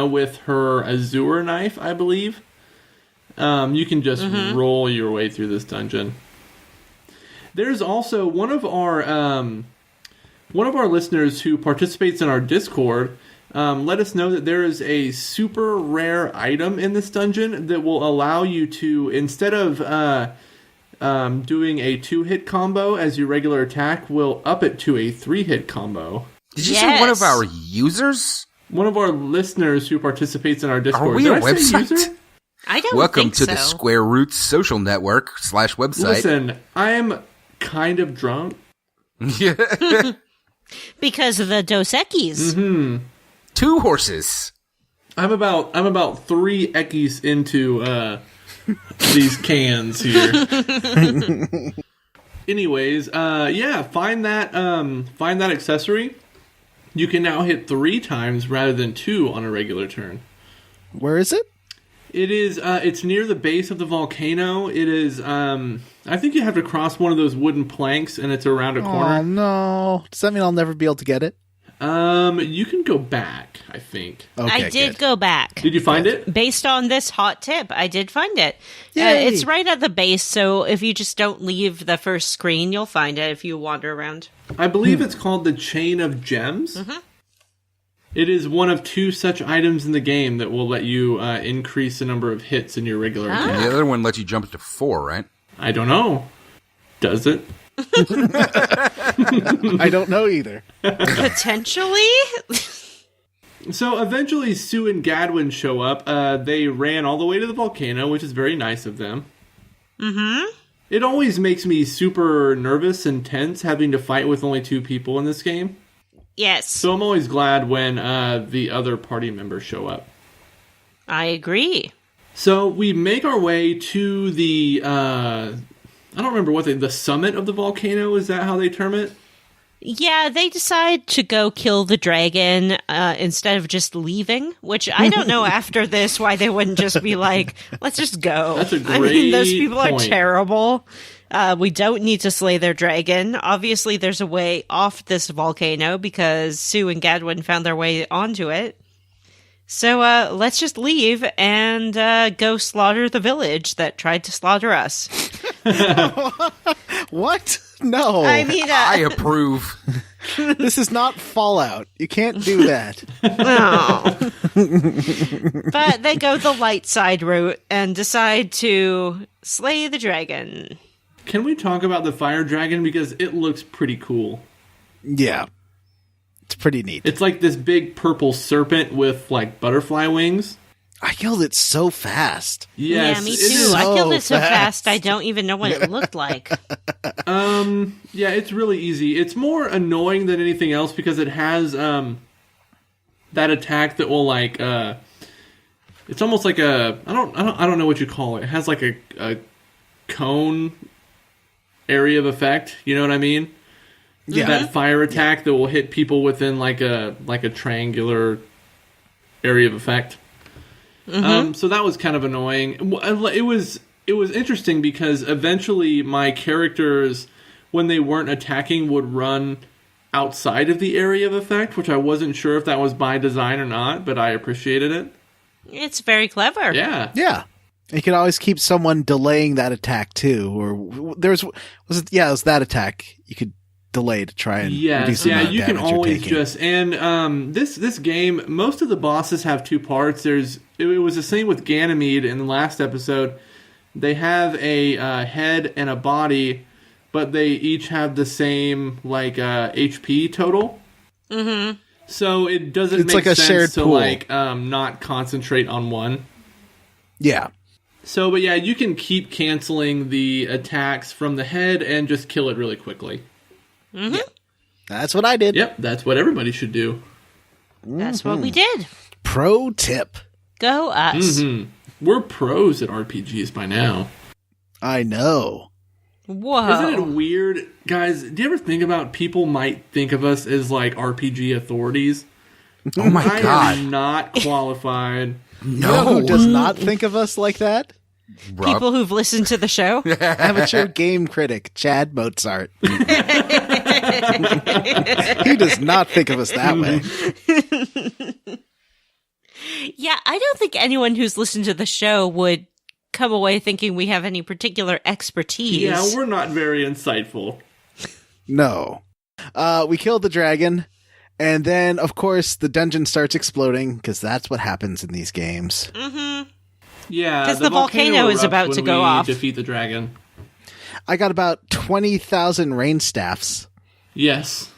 B: with her azure knife, I believe, you can just roll your way through this dungeon. There's also one of our listeners who participates in our Discord let us know that there is a super rare item in this dungeon that will allow you to, instead of doing a 2-hit combo as your regular attack, will up it to a 3-hit combo.
C: Did you say one of our users?
B: One of our listeners who participates in our Discord.
C: Are we
B: Did
C: a
B: I say
C: website?
B: user?
A: I don't
C: Welcome
A: think
C: to
A: so.
C: the Square Roots social network / website.
B: Listen, I'm kind of drunk.
A: Because of the Dos Equis.
C: 2 horses.
B: I'm about 3 Ekis into these cans here. Anyways, find that accessory. You can now hit 3 times rather than 2 on a regular turn.
D: Where is it?
B: It is. It's near the base of the volcano. It is. I think you have to cross one of those wooden planks, and it's around a
D: Oh,
B: corner.
D: no. Does that mean I'll never be able to get it?
B: You can go back, I think.
D: Okay,
A: I did
D: good.
A: go back.
B: Did you find it?
A: Based on this hot tip, I did find it.
D: Yay.
A: It's right at the base, so if you just don't leave the first screen, you'll find it if you wander around.
B: I believe it's called the Chain of Gems. It is one of 2 such items in the game that will let you increase the number of hits in your regular attack.
C: And the other one lets you jump to 4, right?
B: I don't know. Does it?
D: I don't know either.
A: Potentially?
B: So eventually Sue and Gadwin show up. They ran all the way to the volcano, which is very nice of them. It always makes me super nervous and tense having to fight with only 2 people in this game.
A: Yes.
B: So I'm always glad when the other party members show up.
A: I agree.
B: So we make our way to the, I don't remember what the summit of the volcano, is that how they term it?
A: Yeah, they decide to go kill the dragon instead of just leaving, which I don't know after this why they wouldn't just be like, let's just go.
B: That's a great
A: I mean, those people
B: point.
A: are terrible. We don't need to slay their dragon. Obviously, there's a way off this volcano because Sue and Gadwin found their way onto it. So let's just leave and go slaughter the village that tried to slaughter us.
D: What? No.
A: I mean,
C: I approve.
D: This is not Fallout. You can't do that.
A: no. But they go the light side route and decide to slay the dragon.
B: Can we talk about the fire dragon? Because it looks pretty cool.
D: Yeah. It's pretty neat.
B: It's like this big purple serpent with, like, butterfly wings.
D: I killed it so fast.
B: Yes,
A: Yeah, me
B: it
A: too.
B: is.
A: I killed it so
D: fast.
A: fast I don't even know what it looked like.
B: Yeah, it's really easy. It's more annoying than anything else because it has that attack that will like it's almost like a I don't know what you call it. It has like a cone area of effect. You know what I mean?
D: Yeah.
B: That fire attack that will hit people within like a triangular area of effect. So that was kind of annoying. It was interesting because eventually my characters, when they weren't attacking, would run outside of the area of effect, which I wasn't sure if that was by design or not, but I appreciated it.
A: It's very clever.
B: Yeah.
D: Yeah. You could always keep someone delaying that attack too. Or it was that attack you could delay to try and reduce the amount of
B: you can
D: damage you're
B: always
D: taking.
B: just this game. Most of the bosses have 2 parts. It was the same with Ganymede in the last episode. They have a head and a body, but they each have the same like HP total. Mm-hmm. So it doesn't
D: It's
B: make
D: like a
B: sense
D: shared
B: to
D: pool.
B: like not concentrate on one.
D: Yeah.
B: So, but yeah, you can keep canceling the attacks from the head and just kill it really quickly.
A: Mm-hmm.
D: That's what I did.
B: Yep, that's what everybody should do.
A: That's what we did.
D: Pro tip.
A: Go us.
B: Mm-hmm. We're pros at RPGs by now.
D: I know.
A: Whoa.
B: Isn't it weird? Guys, do you ever think about people might think of us as like RPG authorities?
C: Oh my
B: I
C: god.
B: am not qualified.
D: You know
C: No.
D: who does not think of us like that?
C: Rob.
A: People who've listened to the show?
D: Amateur game critic Chad Mozart. He does not think of us that way.
A: Yeah, I don't think anyone who's listened to the show would come away thinking we have any particular expertise.
B: Yeah, we're not very insightful.
D: No. We killed the dragon, and then, of course, the dungeon starts exploding, because that's what happens in these games.
A: Mm-hmm.
B: Yeah,
A: 'Cause the volcano is
B: erupts
A: about
B: when
A: to go
B: we
A: off.
B: defeat the dragon.
D: I got about 20,000 rain staffs.
B: Yes.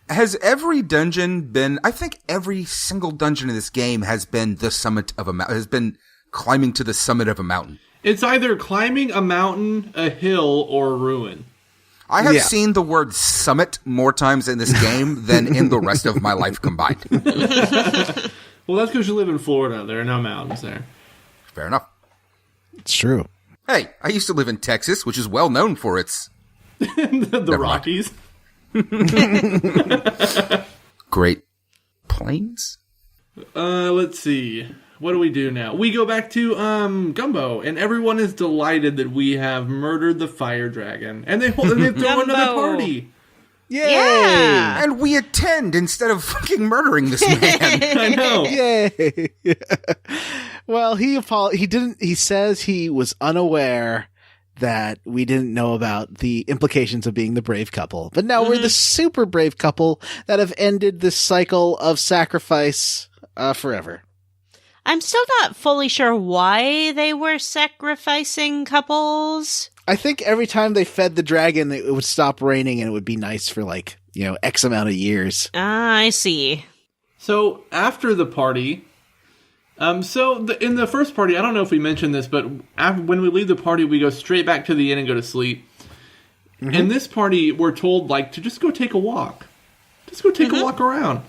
C: Has every dungeon been, I think every single dungeon in this game has been the summit of a mountain, has been climbing to the summit of a mountain.
B: It's either climbing a mountain, a hill, or a ruin.
C: I have
D: Yeah.
C: seen the word summit more times in this game than in the rest of my life combined.
B: Well, that's because you live in Florida. There are no mountains there.
C: Fair enough.
D: It's true.
C: Hey, I used to live in Texas, which is well known for its
B: The
C: mind.
B: Rockies.
C: Great Plains.
B: Let's see. What do we do now? We go back to Gumbo, and everyone is delighted that we have murdered the fire dragon, and they throw another
A: Gumbo.
B: party.
D: Yay!
A: Yeah.
C: And we attend instead of fucking murdering this man.
B: I know.
D: Yay! Well, he says he was unaware that we didn't know about the implications of being the brave couple. But now we're the super brave couple that have ended this cycle of sacrifice forever.
A: I'm still not fully sure why they were sacrificing couples.
D: I think every time they fed the dragon, it would stop raining and it would be nice for X amount of years.
A: I see.
B: So after the party, In the first party, I don't know if we mentioned this, but when we leave the party, we go straight back to the inn and go to sleep. Mm-hmm. In this party, we're told to just go take a walk. Just go take a walk around.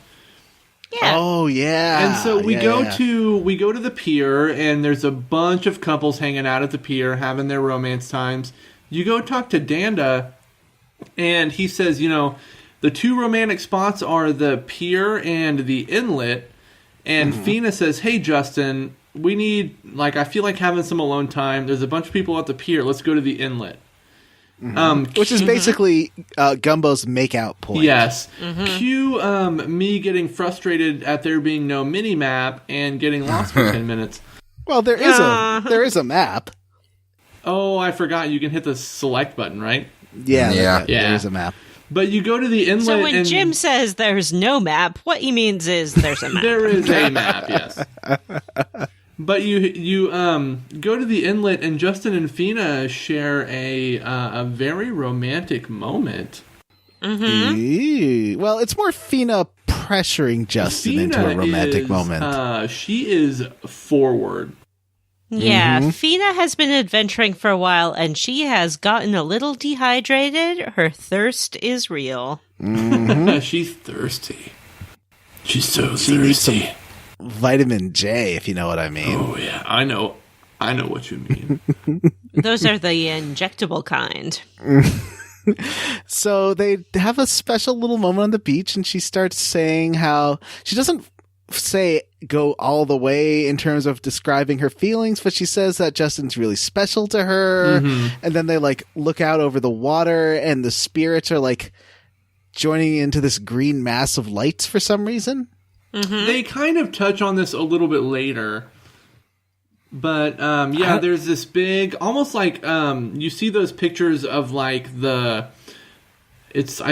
A: Yeah.
D: Oh yeah.
B: And so we go to the pier, and there's a bunch of couples hanging out at the pier having their romance times. You go talk to Danda, and he says, the two romantic spots are the pier and the inlet. And Fina says, "Hey Justin, we need I feel like having some alone time. There's a bunch of people at the pier. Let's go to the inlet."
D: Which is basically Gumbo's make-out point.
B: Yes. Cue me getting frustrated at there being no mini-map and getting lost for 10 minutes.
D: Well, there is a map.
B: Oh, I forgot. You can hit the select button, right?
D: Yeah. There is a map.
B: But you go to the inlet.
A: So when Jim says there's no map, what he means is there's a map.
B: There is a map, yes. But you go to the inlet, and Justin and Fina share a very romantic moment.
D: Mm-hmm. Well, it's more Fina pressuring Justin into a romantic moment.
B: She is forward.
A: Yeah, Fina has been adventuring for a while, and she has gotten a little dehydrated. Her thirst is real.
B: She's thirsty. She's so
D: she
B: thirsty.
D: Needs some vitamin J, if you know what I mean.
B: Oh yeah, I know what you mean.
A: Those are the injectable kind.
D: So they have a special little moment on the beach, and she starts saying how she doesn't go all the way in terms of describing her feelings, but she says that Justin's really special to her. And then they look out over the water, and the spirits are joining into this green mass of lights for some reason.
B: They kind of touch on this a little bit later, but there's this big, almost you see those pictures of I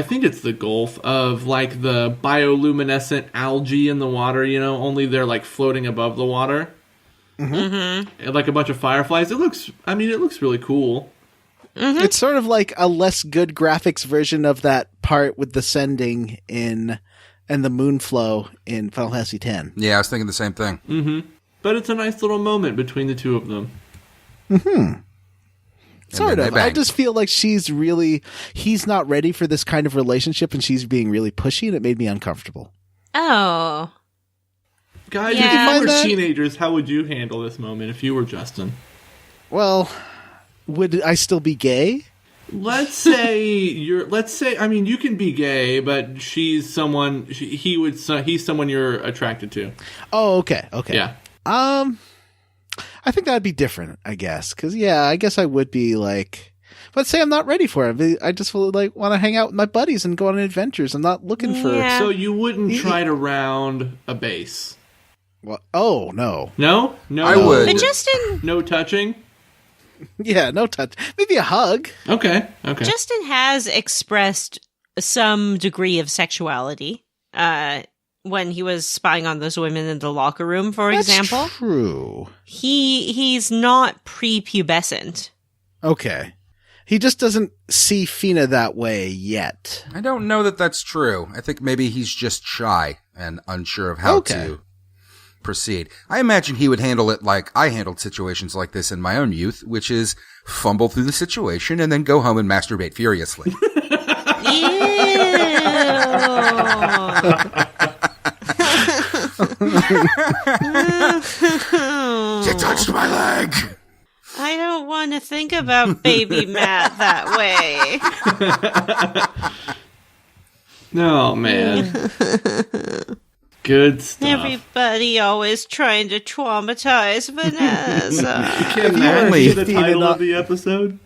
B: think it's the Gulf of the bioluminescent algae in the water, only they're floating above the water. And, a bunch of fireflies. It looks really cool.
D: It's sort of like a less good graphics version of that part with the sending and the moonflow in Final Fantasy X.
C: Yeah, I was thinking the same thing.
B: But it's a nice little moment between the two of them.
D: Sort of. I just feel like he's not ready for this kind of relationship, and she's being really pushy, and it made me uncomfortable.
A: Oh.
B: Guys, if you were teenagers, how would you handle this moment if you were Justin?
D: Well, would I still be gay?
B: Let's say you can be gay, but he's someone you're attracted to.
D: Oh, okay.
B: Yeah.
D: I think that'd be different, I guess. Because, I guess I would be let's say I'm not ready for it. I just want to hang out with my buddies and go on adventures. I'm not looking for...
B: So you wouldn't try to round a base?
D: Well, oh, no.
B: No?
C: I would.
A: But Justin...
B: No touching?
D: Yeah, no touch. Maybe a hug.
B: Okay.
A: Justin has expressed some degree of sexuality when he was spying on those women in the locker room, for example.
D: That's true.
A: He's not prepubescent.
D: Okay. He just doesn't see Fina that way yet.
C: I don't know that that's true. I think maybe he's just shy and unsure of how to proceed. I imagine he would handle it like I handled situations like this in my own youth, which is fumble through the situation and then go home and masturbate furiously. You touched my leg!
A: I don't want to think about baby Matt that way.
B: Oh, man. Good stuff.
A: Everybody always trying to traumatize Vanessa.
B: Can that be the title of the episode?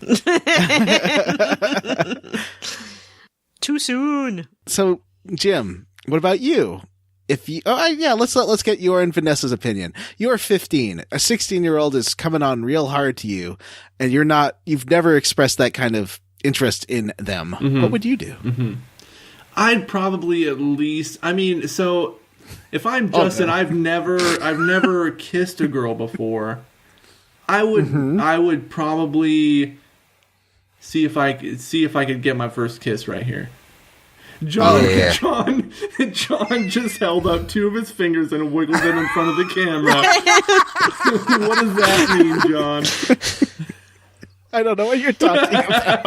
A: Too soon.
D: So, Jim, what about you? Let's get your and Vanessa's opinion. You're 15. A 16-year-old is coming on real hard to you, and you've never expressed that kind of interest in them. What would you do?
B: I'd probably at least, if I'm Justin, I've never kissed a girl before. I would probably see if I could get my first kiss right here. John,
C: yeah.
B: John just held up two of his fingers and wiggled them in front of the camera. What does that mean, John?
D: I don't know what you're talking about.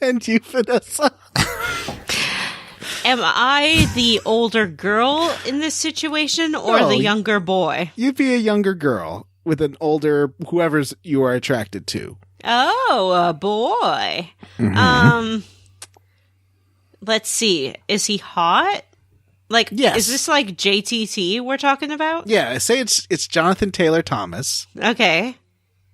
D: And you, Vanessa?
A: Am I the older girl in this situation or
D: No,
A: the younger boy?
D: You'd be a younger girl with an older whoever's you are attracted to.
A: Oh, a boy. Let's see. Is he hot? Like,
D: Yes.
A: Is this like JTT we're talking about?
D: Yeah, say it's Jonathan Taylor Thomas,
A: Okay.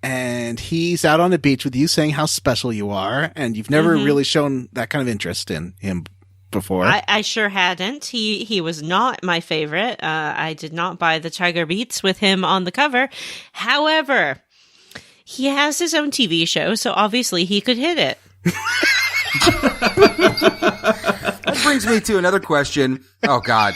D: and he's out on the beach with you saying how special you are, and you've never really shown that kind of interest in him before.
A: I sure hadn't. He was not my favorite. I did not buy the Tiger Beats with him on the cover. However, he has his own TV show, so obviously he could hit it.
C: That brings me to another question. Oh, God.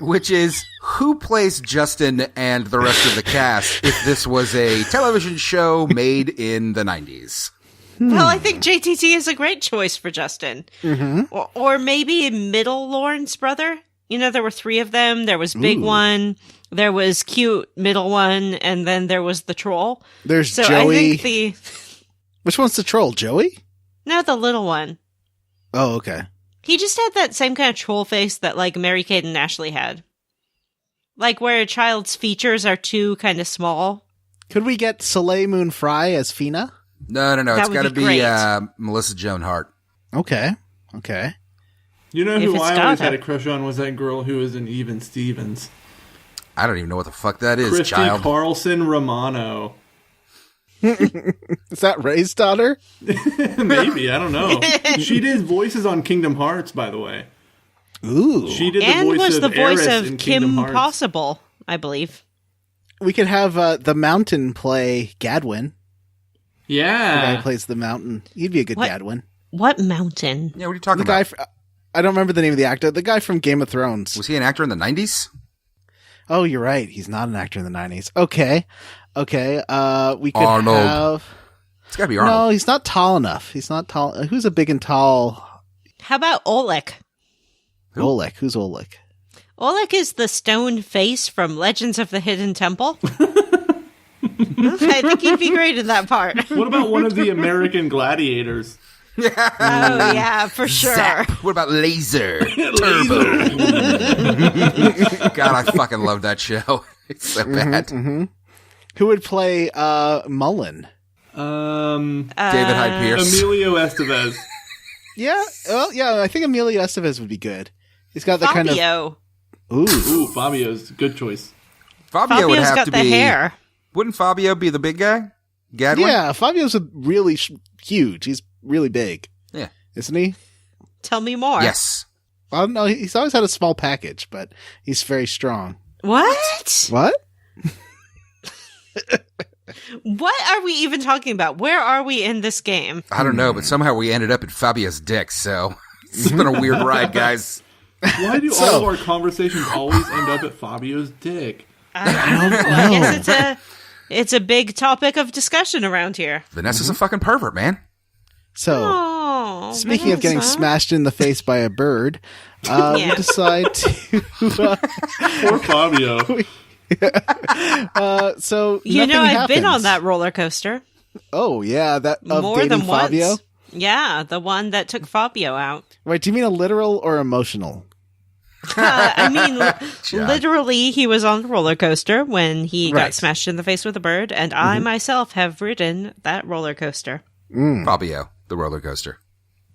C: Which is, who plays Justin and the rest of the cast if this was a television show made in the 90s?
A: Well, I think JTT is a great choice for Justin. Or maybe Middle Lawrence brother. You know, there were three of them. There was Big One, there was Cute Middle One, and then there was the Troll.
D: There's
A: So
D: Joey.
A: I think
D: Which one's the troll? Joey?
A: the little one.
D: Oh, okay.
A: He just had that same kind of troll face that, like, Mary-Kate and Ashley had. Like, where a child's features are too kind of small.
D: Could we get Soleil Moon Frye as Fina?
C: No.
A: That
C: It's
A: would
C: got to
A: be
C: be
A: great.
C: Melissa Joan Hart.
D: Okay.
B: You know
A: If
B: who
A: it's
B: I always
A: Dada.
B: had a crush on was that girl who was in Even Stevens.
C: I don't even know what the fuck that is,
B: Christy
C: child.
B: Carlson Romano.
D: Is that Ray's daughter?
B: Maybe, I don't know. She did voices on Kingdom Hearts, by the way.
D: Ooh.
B: She did the
A: And
B: voice
A: was
B: of
A: the voice
B: Aerith in
A: of
B: Kingdom
A: Kim
B: Hearts.
A: Possible, I believe.
D: We could have the Mountain play Gadwin. The guy
B: Yeah.
D: who plays the Mountain. He'd be a good
A: What?
D: Gadwin.
A: What mountain?
C: Yeah, what are you talking
D: The guy,
C: about?
D: I don't remember the name of the actor. The guy from Game of Thrones.
C: Was he an actor in the 90s?
D: Oh, you're right. He's not an actor in the 90s. Okay. We could
C: Arnold.
D: have...
C: It's got to be Arnold.
D: No, he's not tall enough. He's not tall. Who's a big and tall?
A: How about Oleg?
C: Who?
D: Oleg. Who's Oleg?
A: Oleg is the stone face from Legends of the Hidden Temple. I think he'd be great in that part.
B: What about one of the American Gladiators?
A: Oh, yeah, for sure.
C: Zap. What about Laser? Turbo. God, I fucking love that show. It's so bad.
D: Who would play Mullen?
C: David Hyde Pierce.
B: Emilio Estevez.
D: Yeah. Well, yeah. I think Emilio Estevez would be good. He's got the kind of.
A: Fabio.
B: Ooh, Fabio's a good choice.
C: Fabio would
A: Fabio's
C: have
A: got
C: to
A: the
C: be.
A: hair.
C: Wouldn't Fabio be the big guy? Gadwin?
D: Yeah, Fabio's really huge. He's really big.
C: Yeah.
D: Isn't he?
A: Tell me more.
C: Yes.
D: I don't know. He's always had a small package, but he's very strong.
A: What?
D: What?
A: What are we even talking about? Where are we in this game?
C: I don't know, but somehow we ended up at Fabio's dick, so it's been a weird ride, guys.
B: Why do all of our conversations always end up at Fabio's dick?
A: I guess it's a big topic of discussion around here.
C: Vanessa's a fucking pervert, man.
D: So,
A: Oh,
D: speaking of getting
A: Vanessa.
D: smashed in the face by a bird,
A: Yeah.
D: we decide to.
B: Poor Fabio.
D: So
A: You know,
D: nothing
A: I've been
D: happens.
A: on that roller coaster
D: Oh yeah, that of
A: more
D: dating
A: than
D: Fabio.
A: once. Yeah, the one that took Fabio out.
D: Wait, do you mean a literal or emotional?
A: I mean,
C: John.
A: literally, he was on the roller coaster when he
D: Right.
A: got smashed in the face with a bird, and I myself have ridden that roller coaster.
C: Fabio, the roller coaster.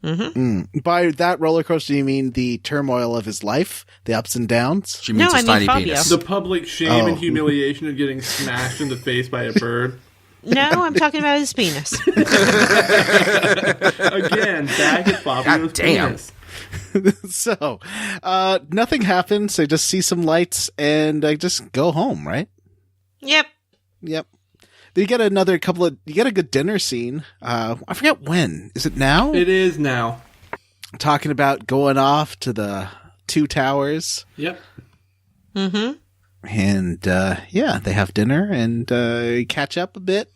D: By that roller coaster, you mean the turmoil of his life, the ups and downs?
C: She means
A: No,
C: his
A: I mean
C: tiny
A: Fabio.
C: penis.
B: The public shame
D: Oh.
B: and humiliation of getting smashed in the face by a bird.
A: No, I'm talking about his penis.
B: Again, back at Fabio's
C: God damn.
B: penis.
D: So, nothing happens. I just see some lights and I just go home, right?
A: Yep.
D: Yep. Then you get you get a good dinner scene. I forget when. Is it now?
B: It is now.
D: Talking about going off to the two towers.
B: Yep.
A: Mm-hmm.
D: And they have dinner and catch up a bit.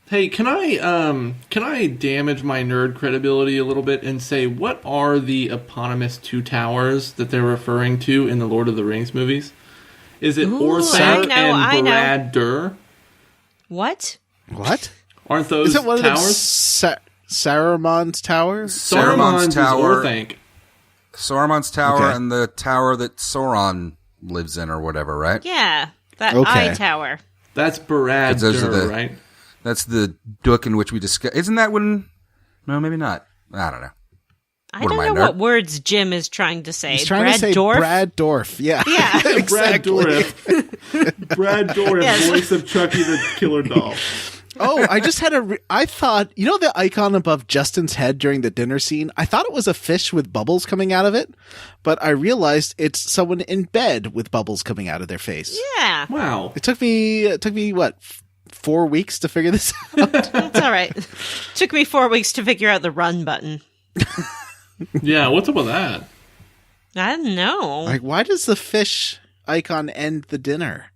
B: Hey, can I damage my nerd credibility a little bit and say what are the eponymous two towers that they're referring to in the Lord of the Rings movies? Is it Orthanc and Barad-dûr?
A: What?
B: Aren't those
D: Is it one
B: towers?
D: of them Saruman's towers?
B: Saruman's
C: tower.
B: is Orthanc.
C: Saruman's tower
D: Okay.
C: and the tower that Sauron lives in or whatever, right?
A: Yeah, that
D: Okay.
A: eye tower.
B: That's
C: Those are
B: Barad-dûr, right?
C: That's the book in which we discuss. Isn't that when? No, maybe not. I don't know.
A: I
C: What
A: don't
C: am I,
A: know
C: nerd?
A: what words Jim is trying to say.
D: He's trying to say Brad Dorff. Yeah.
A: Yeah.
D: Exactly.
B: Brad Dourif,
A: Yes.
B: voice of Chucky the Killer Doll.
D: Oh, I just had I thought, you know the icon above Justin's head during the dinner scene? I thought it was a fish with bubbles coming out of it, but I realized it's someone in bed with bubbles coming out of their face.
A: Yeah,
B: Wow.
D: It took me what, 4 weeks to figure this out?
A: that's all right. Took me 4 weeks to figure out the run button.
B: Yeah, what's up with that?
A: I don't know.
D: Like, why does the fish icon end the dinner?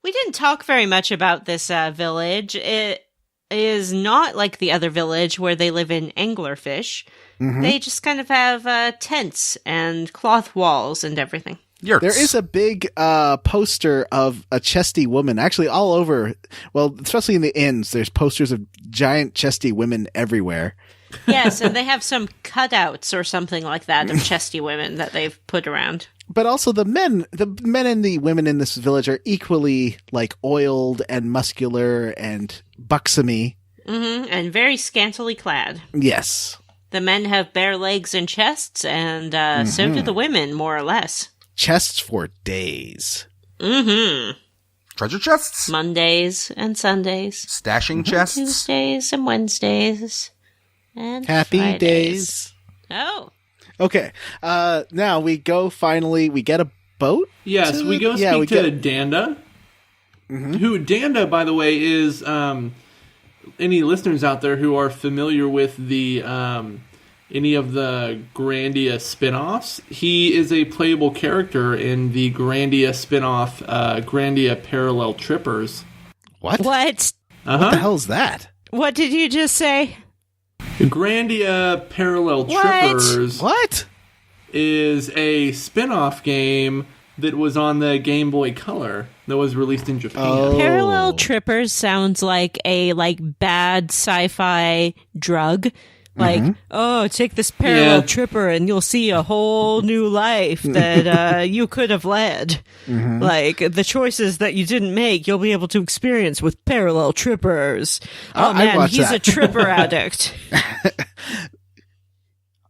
A: We didn't talk very much about this village. It is not like the other village where they live in anglerfish.
D: Mm-hmm.
A: They just kind of have tents and cloth walls and everything.
C: Yurts.
D: There is a big poster of a chesty woman, actually all over. Well, especially in the inns, there's posters of giant chesty women everywhere.
A: Yes, and they have some cutouts or something like that of chesty women that they've put around.
D: But also the men and the women in this village are equally like oiled and muscular and buxomy.
A: And very scantily clad.
D: Yes.
A: The men have bare legs and chests, and so do the women, more or less.
D: Chests for days.
C: treasure chests,
A: Mondays and Sundays.
C: stashing chests.
A: Tuesdays and Wednesdays. And
D: Happy
A: Fridays.
D: days.
A: Oh.
D: Okay. Now we get a boat?
B: Yes, we go speak to Danda.
D: Mm-hmm.
B: Who Danda, by the way, is any listeners out there who are familiar with the any of the Grandia spin-offs, he is a playable character in the Grandia spin-off Grandia Parallel Trippers.
D: What?
A: What?
D: What the hell is that?
A: What did you just say?
B: Grandia Parallel
A: What?
B: Trippers
D: What?
B: is a spin-off game that was on the Game Boy Color that was released in Japan.
D: Oh.
A: Parallel Trippers sounds like a bad sci-fi drug. Oh, take this parallel tripper and you'll see a whole new life that you could have led. Like, the choices that you didn't make, you'll be able to experience with parallel trippers. Oh,
D: I
A: man,
D: watched
A: he's
D: that.
A: a tripper addict.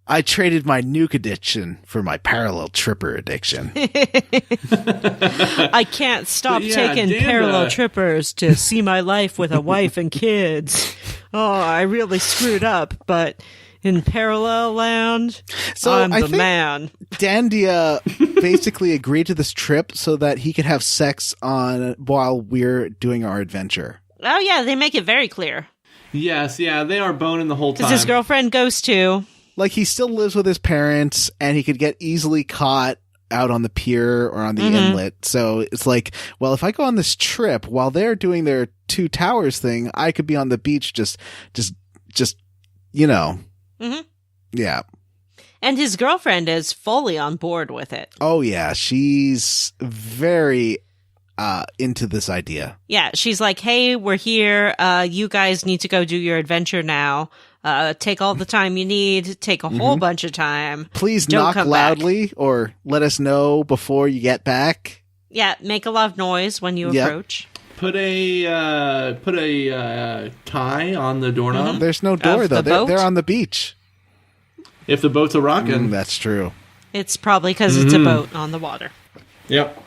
D: I traded my nuke addiction for my parallel tripper addiction.
A: I can't stop
B: But yeah,
A: taking
B: Danda-
A: parallel trippers to see my life with a wife and kids. Oh, I really screwed up, but in parallel land,
D: So
A: I'm
D: I
A: the
D: think-
A: man.
D: Dandia basically agreed to this trip so that he could have sex while we're doing our adventure.
A: Oh, yeah, they make it very clear.
B: Yes, yeah, they are boning the whole time.
A: Because his girlfriend goes too.
D: Like, he still lives with his parents, and he could get easily caught out on the pier or on the inlet. So it's like, well, if I go on this trip while they're doing their Two Towers thing, I could be on the beach just, you know.
A: Mhm.
D: Yeah.
A: And his girlfriend is fully on board with it.
D: Oh, yeah. She's very into this idea.
A: Yeah, she's like, hey, we're here. You guys need to go do your adventure now. Take all the time you need. Take a whole bunch of time.
D: Please
A: Don't
D: knock
A: come
D: loudly or let us know before you get back.
A: Yeah, make a lot of noise when you
D: Yep.
A: approach.
B: Put a tie on the doorknob
D: There's no door,
A: Of
D: though.
A: the boat?
D: They're on the beach.
B: if the boat's a rockin'.
D: That's true.
A: It's probably because it's a boat on the water.
B: Yep.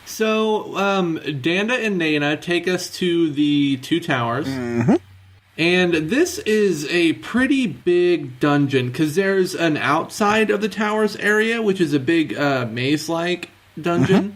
B: So, Danda and Nana take us to the Two Towers. And this is a pretty big dungeon, because there's an outside of the towers area, which is a big maze-like dungeon.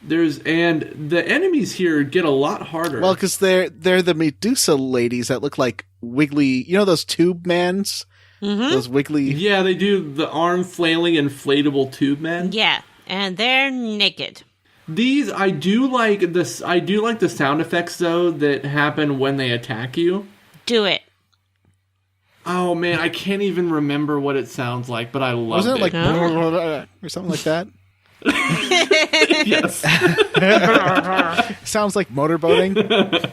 B: And the enemies here get a lot harder.
D: Well, because they're the Medusa ladies that look like wiggly. You know those tube mans? Those wiggly.
B: yeah, they do the arm flailing inflatable tube men.
A: Yeah. And they're naked.
B: These, I do like this. I do like the sound effects, though, that happen when they attack you.
A: Do it.
B: Oh, man, I can't even remember what it sounds like, but I love it.
D: Wasn't it like or something like that?
B: Yes.
D: Sounds like motorboating.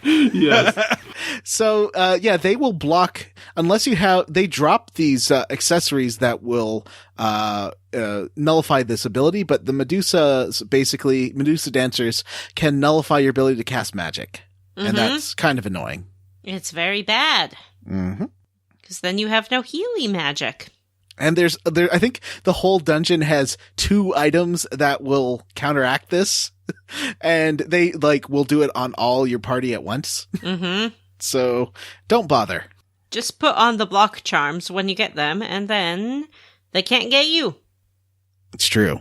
B: Yes.
D: So, they will block unless you have. They drop these accessories that will nullify this ability. But the Medusa dancers can nullify your ability to cast magic, and that's kind of annoying.
A: It's very bad. Because then you have no Healy magic.
D: And I think the whole dungeon has 2 items that will counteract this, and they will do it on all your party at once. So don't bother.
A: Just put on the block charms when you get them, and then they can't get you.
D: It's true.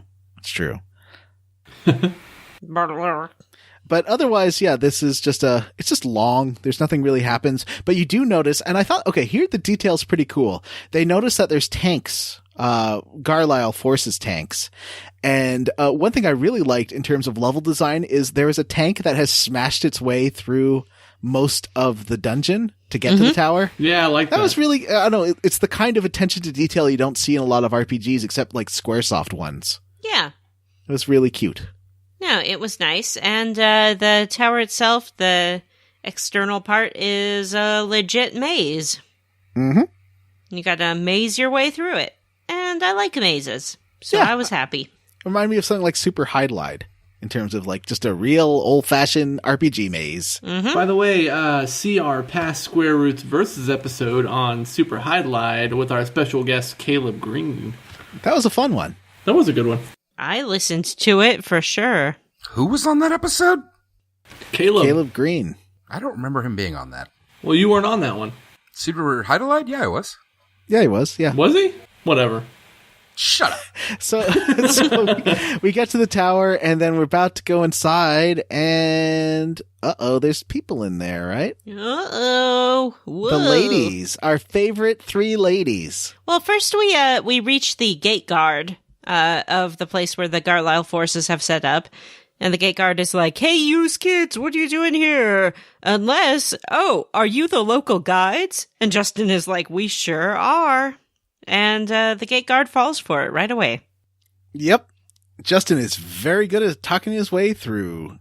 D: But otherwise, this is it's just long. There's nothing really happens. But you do notice, and I thought, okay, here the detail's pretty cool. They notice that there's tanks, Garlisle Forces tanks. And one thing I really liked in terms of level design is there is a tank that has smashed its way through most of the dungeon to get to the tower.
B: Yeah, I like that.
D: That was really, I don't know, it's the kind of attention to detail you don't see in a lot of RPGs except like Squaresoft ones.
A: Yeah.
D: It was really cute.
A: No, it was nice. And the tower itself, the external part, is a legit maze. You gotta maze your way through it. And I like mazes. So I was happy.
D: Remind me of something like Super Hydlide in terms of just a real old-fashioned RPG maze.
B: By the way, see our past Square Roots Versus episode on Super Hydlide with our special guest, Caleb Green.
D: That was a fun one.
B: That was a good one.
A: I listened to it for sure.
C: Who was on that episode?
B: Caleb
D: Green.
C: I don't remember him being on that.
B: Well, you weren't on that one.
C: Super Hydlide? Yeah, I was.
D: Yeah, he was. Yeah.
B: Was he? Whatever.
C: Shut up.
D: So we get to the tower, and then we're about to go inside, and there's people in there, right?
A: Whoa.
D: The ladies, our favorite 3 ladies.
A: Well, first we reach the gate guard of the place where the Garlisle forces have set up. And the gate guard is like, "Hey, you kids, what are you doing here? Unless, are you the local guides?" And Justin is like, "We sure are." And the gate guard falls for it right away.
D: Yep. Justin is very good at talking his way through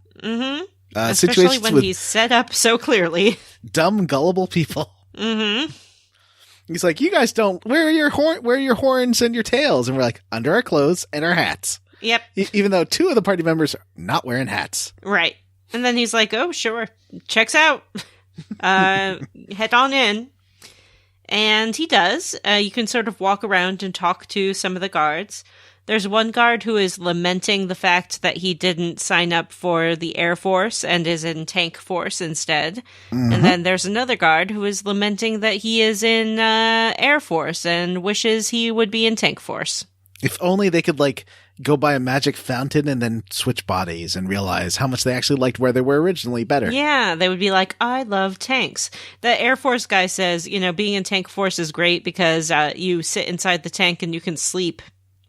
A: especially when he's set up so clearly.
D: Dumb, gullible people. He's like, "You guys don't wear your horns and your tails," and we're like, "Under our clothes and our hats."
A: Yep.
D: Even though 2 of the party members are not wearing hats.
A: Right. And then he's like, "Oh, sure. Checks out. Head on in." And he does. You can sort of walk around and talk to some of the guards. There's one guard who is lamenting the fact that he didn't sign up for the Air Force and is in Tank Force instead. And then there's another guard who is lamenting that he is in Air Force and wishes he would be in Tank Force.
D: If only they could go by a magic fountain and then switch bodies and realize how much they actually liked where they were originally better.
A: Yeah, they would be like, "I love tanks." The Air Force guy says, being in Tank Force is great because you sit inside the tank and you can sleep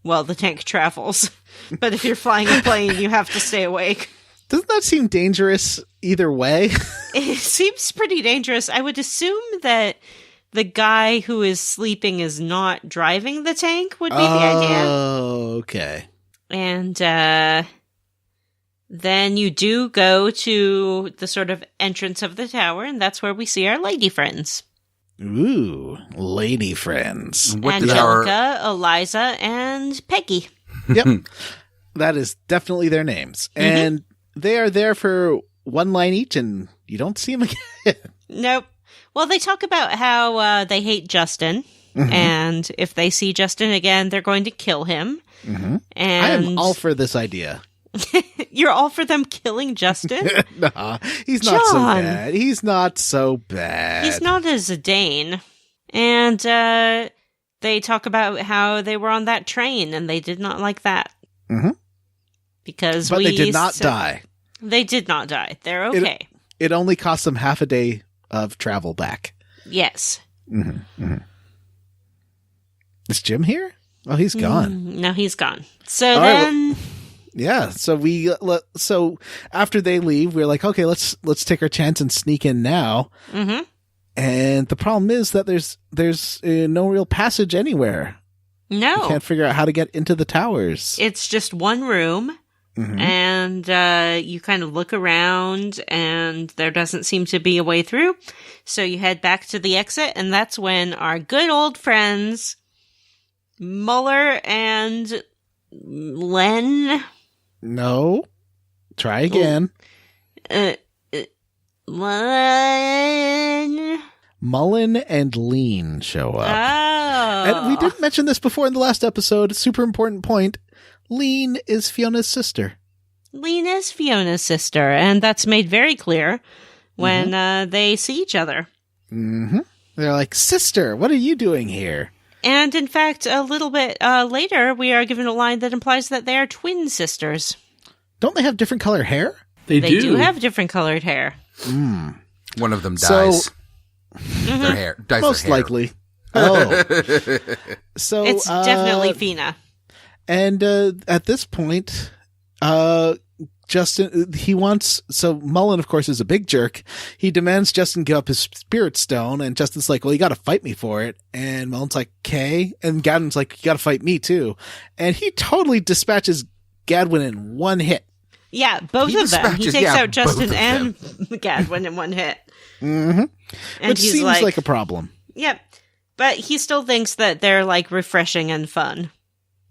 A: while the tank travels. But if you're flying a plane, you have to stay awake.
D: Doesn't that seem dangerous either way?
A: It seems pretty dangerous. I would assume that the guy who is sleeping is not driving the tank would be the idea.
D: Oh, okay.
A: And then you do go to the sort of entrance of the tower, and that's where we see our lady friends.
D: Ooh, lady friends.
A: Angelica, Eliza, and Peggy.
D: Yep. That is definitely their names. And they are there for 1 line each, and you don't see them again. Nope.
A: Well, they talk about how they hate Justin, and if they see Justin again, they're going to kill him. And
D: I am all for this idea.
A: You're all for them killing Justin?
D: Nah, he's not so bad. He's not so bad.
A: He's not a Zidane. And they talk about how they were on that train, and they did not like that. Because
D: but they did not die.
A: They did not die. They're okay.
D: It only cost them half a day of travel back.
A: Yes.
D: Is Jim here? Oh, he's gone.
A: No, he's gone. So
D: All
A: then...
D: right, yeah. So after they leave, we're like, okay, let's take our chance and sneak in now.
A: Mm-hmm.
D: And the problem is that there's no real passage anywhere.
A: No.
D: You can't figure out how to get into the towers.
A: It's just one room.
D: Mhm.
A: And you kind of look around, and there doesn't seem to be a way through. So you head back to the exit, and that's when our good old friends, Muller and Len...
D: No. Try again.
A: Len...
D: Mullen and Leen show up.
A: Oh.
D: And we did mention this before in the last episode. Super important point. Leen is Fiona's sister.
A: Leen is Fiona's sister, and that's made very clear when they see each other.
D: Mm-hmm. They're like, sister, what are you doing here?
A: And in fact, a little bit later, we are given a line that implies that they are twin sisters.
D: Don't they have different colored hair?
A: They do have different colored hair.
C: One of them
D: So-
C: dies. Their hair. Dies
D: Most
C: their hair.
D: likely. Oh. So
A: It's definitely Fina.
D: And at this point, Justin, Mullen, of course, is a big jerk. He demands Justin give up his spirit stone, and Justin's like, well, you gotta fight me for it. And Mullen's like, okay. And Gadwin's like, you gotta fight me too. And he totally dispatches Gadwin in one hit.
A: Yeah, both
C: He
A: of them. He
C: dispatches-
A: takes
C: yeah,
A: out Justin
C: both of
A: and Gadwin in one hit.
D: Mm-hmm.
A: And
D: Which
A: he's
D: seems like a problem.
A: Yep. But he still thinks that they're, like, refreshing and fun.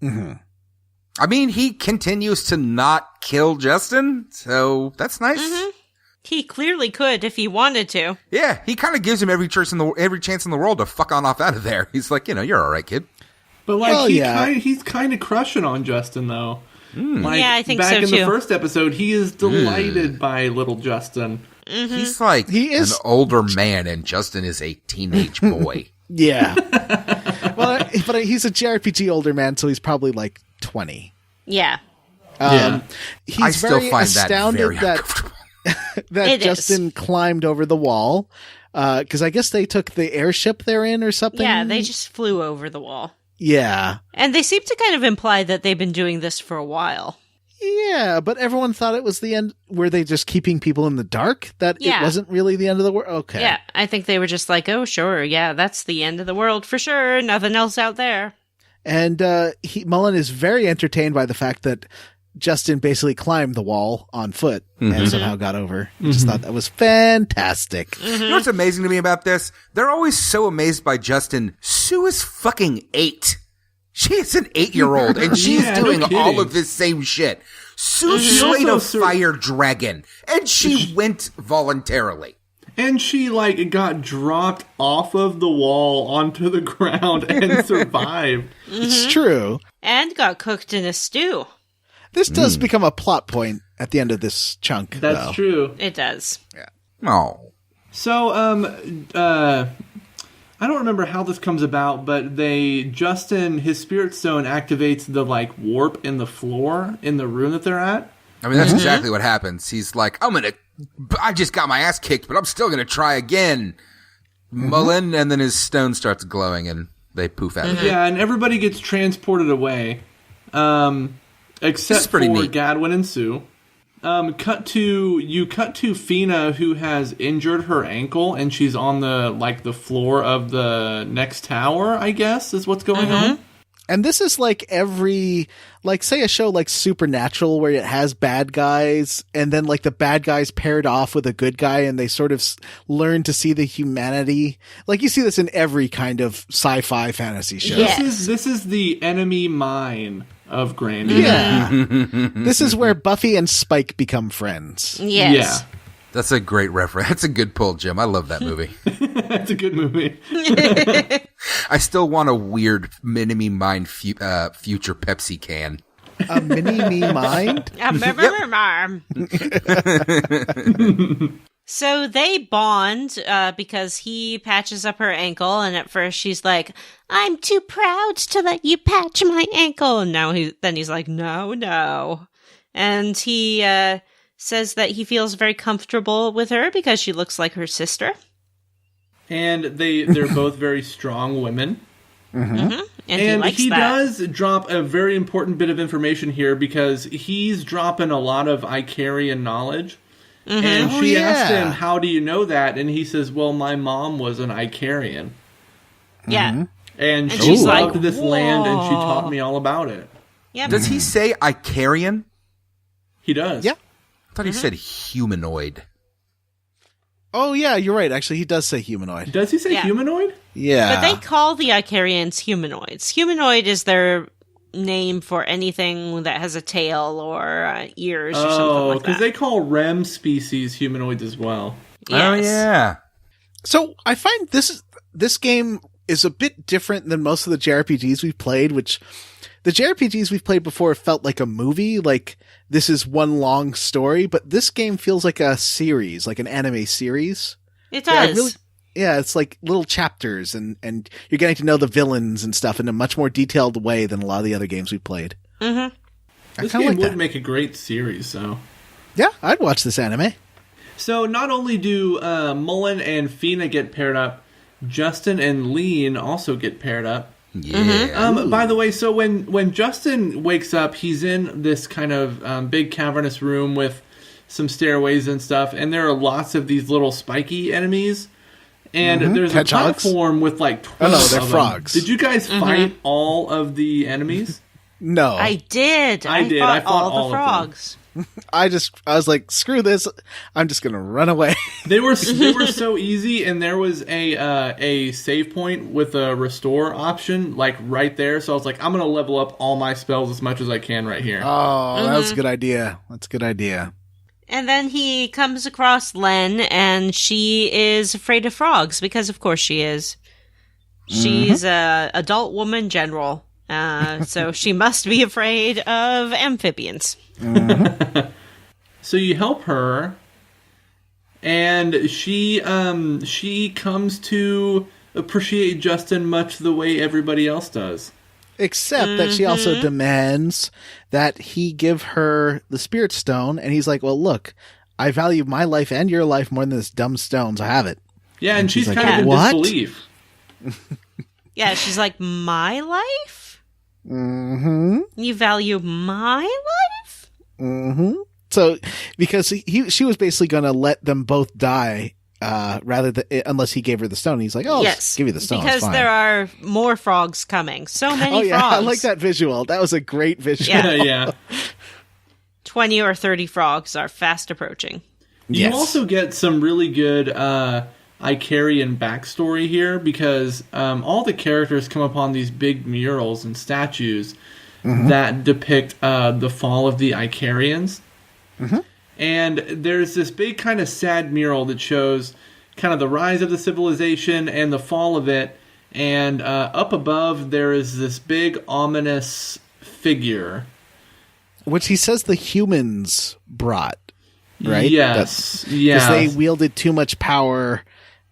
D: Mm-hmm.
C: I mean, he continues to not kill Justin, so that's nice.
A: Mm-hmm. He clearly could if he wanted to.
C: Yeah, he kind of gives him every chance in the world to fuck on off out of there. He's like, you're all right, kid.
B: But like,
D: Well, yeah.
B: he's kind of crushing on Justin though. Like,
A: Yeah, I think
B: back
A: so,
B: in the
A: too.
B: first episode, he is delighted by little Justin.
C: He's like
D: He is-
C: an older man, and Justin is a teenage boy.
D: Yeah. But he's a JRPG older man, so he's probably like 20.
A: Yeah.
B: Yeah.
D: He's
C: I still
D: very
C: find that
D: astounded
C: very
D: that
C: uncomfortable.
D: that
A: It is.
D: Justin climbed over the wall. Because I guess they took the airship they're in or something.
A: Yeah, they just flew over the wall.
D: Yeah.
A: And they seem to kind of imply that they've been doing this for a while.
D: Yeah, but everyone thought it was the end. Were they just keeping people in the dark? That
A: Yeah.
D: it wasn't really the end of the world? Okay.
A: Yeah, I think they were just like, oh, sure, yeah, that's the end of the world for sure. Nothing else out there.
D: And Mullen is very entertained by the fact that Justin basically climbed the wall on foot and somehow got over. Just thought that was fantastic.
C: You know what's amazing to me about this? They're always so amazed by Justin. Sue is fucking 8. She is an 8-year-old, and she's
B: Yeah, no
C: doing
B: kidding.
C: all of this same shit. Sue
B: She
C: slayed
B: also
C: a fire dragon, and she went voluntarily.
B: And she, like, got dropped off of the wall onto the ground and survived.
D: It's true.
A: And got cooked in a stew.
D: This does become a plot point at the end of this chunk.
B: That's
D: though.
B: true.
A: It does.
C: Oh.
B: So, I don't remember how this comes about, but Justin, his spirit stone activates the, like, warp in the floor in the room that they're at.
C: I mean, that's exactly what happens. He's like, I just got my ass kicked, but I'm still gonna try again. Mullen, and then his stone starts glowing, and they poof out of it.
B: Yeah, and everybody gets transported away, except for
C: pretty neat.
B: Gadwin and Sue. Cut to Fina, who has injured her ankle, and she's on the floor of the next tower, I guess, is what's going on.
D: And this is like say a show like Supernatural where it has bad guys and then like the bad guys paired off with a good guy and they sort of learn to see the humanity. Like you see this in every kind of sci-fi fantasy show.
A: Yeah.
B: This is the enemy mine of Grandia.
D: Yeah. This is where Buffy and Spike become friends.
A: Yes.
B: Yeah.
C: That's a great reference. That's a good pull, Jim. I love that movie.
B: That's a good movie.
C: I still want a weird mini mind future Pepsi can.
D: A mini-me mind?
A: So they bond because he patches up her ankle, and at first she's like, I'm too proud to let you patch my ankle. And now he's like, no. And he says that he feels very comfortable with her because she looks like her sister.
B: And they're both very strong women.
A: And he likes that.
B: Does drop a very important bit of information here because he's dropping a lot of Icarian knowledge. Mm-hmm. And she asked him, how do you know that? And he says, well, my mom was an Icarian.
A: Yeah.
B: Mm-hmm. And she loved this land, and she taught me all about it.
A: Yep.
C: Does he say Icarian?
B: He does.
D: Yeah.
C: I thought he said humanoid.
D: Oh, yeah, you're right. Actually, he does say humanoid.
B: Does he say humanoid?
D: Yeah.
A: But they call the Icarians humanoids. Humanoid is their name for anything that has a tail or ears or something like that.
B: Oh, because they call REM species humanoids as well.
A: Yes.
C: Oh, yeah.
D: So I find this game is a bit different than most of the JRPGs we've played, which the JRPGs we've played before felt like a movie, like this is one long story, but this game feels like a series, like an anime series.
A: It does.
D: Yeah, it's like little chapters, and you're getting to know the villains and stuff in a much more detailed way than a lot of the other games we've played.
A: Mm-hmm.
B: This game would make a great series, so.
D: Yeah, I'd watch this anime.
B: So not only do Mullen and Fina get paired up, Justin and Leen also get paired up.
C: Yeah.
B: By the way, so when Justin wakes up, he's in this kind of big cavernous room with some stairways and stuff, and there are lots of these little spiky enemies. And there's a platform with like 12
D: they're
B: of
D: frogs.
B: Them. Did you guys fight all of the enemies?
D: No.
A: I did. I fought all the frogs.
D: I was like, screw this. I'm just going to run away.
B: They were so easy, and there was a save point with a restore option like right there. So I was like, I'm going to level up all my spells as much as I can right here.
D: Oh, that was a good idea. That's a good idea.
A: And then he comes across Len, and she is afraid of frogs because, of course, she is. She's a adult woman general, so she must be afraid of amphibians.
B: So you help her, and she comes to appreciate Justin much the way everybody else does.
D: Except that she also demands that he give her the spirit stone, and he's like, well, look, I value my life and your life more than this dumb stone, so have it.
B: Yeah, and she's
D: like,
B: kind of in
D: what?
B: disbelief.
A: Yeah, she's like, my life?
D: Mm-hmm.
A: You value my life?
D: Mm-hmm. So, because she was basically going to let them both die, rather than unless he gave her the stone. And he's like, "Oh, yes, give you the stone."
A: Because there are more frogs coming. So many frogs.
D: I like that visual. That was a great visual.
B: Yeah.
A: 20 or 30 frogs are fast approaching.
B: You also get some really good Icarian backstory here because all the characters come upon these big murals and statues that depict the fall of the Icarians. And there's this big kind of sad mural that shows kind of the rise of the civilization and the fall of it. And up above, there is this big ominous figure.
D: Which he says the humans brought, right?
B: Yes.
D: Because they wielded too much power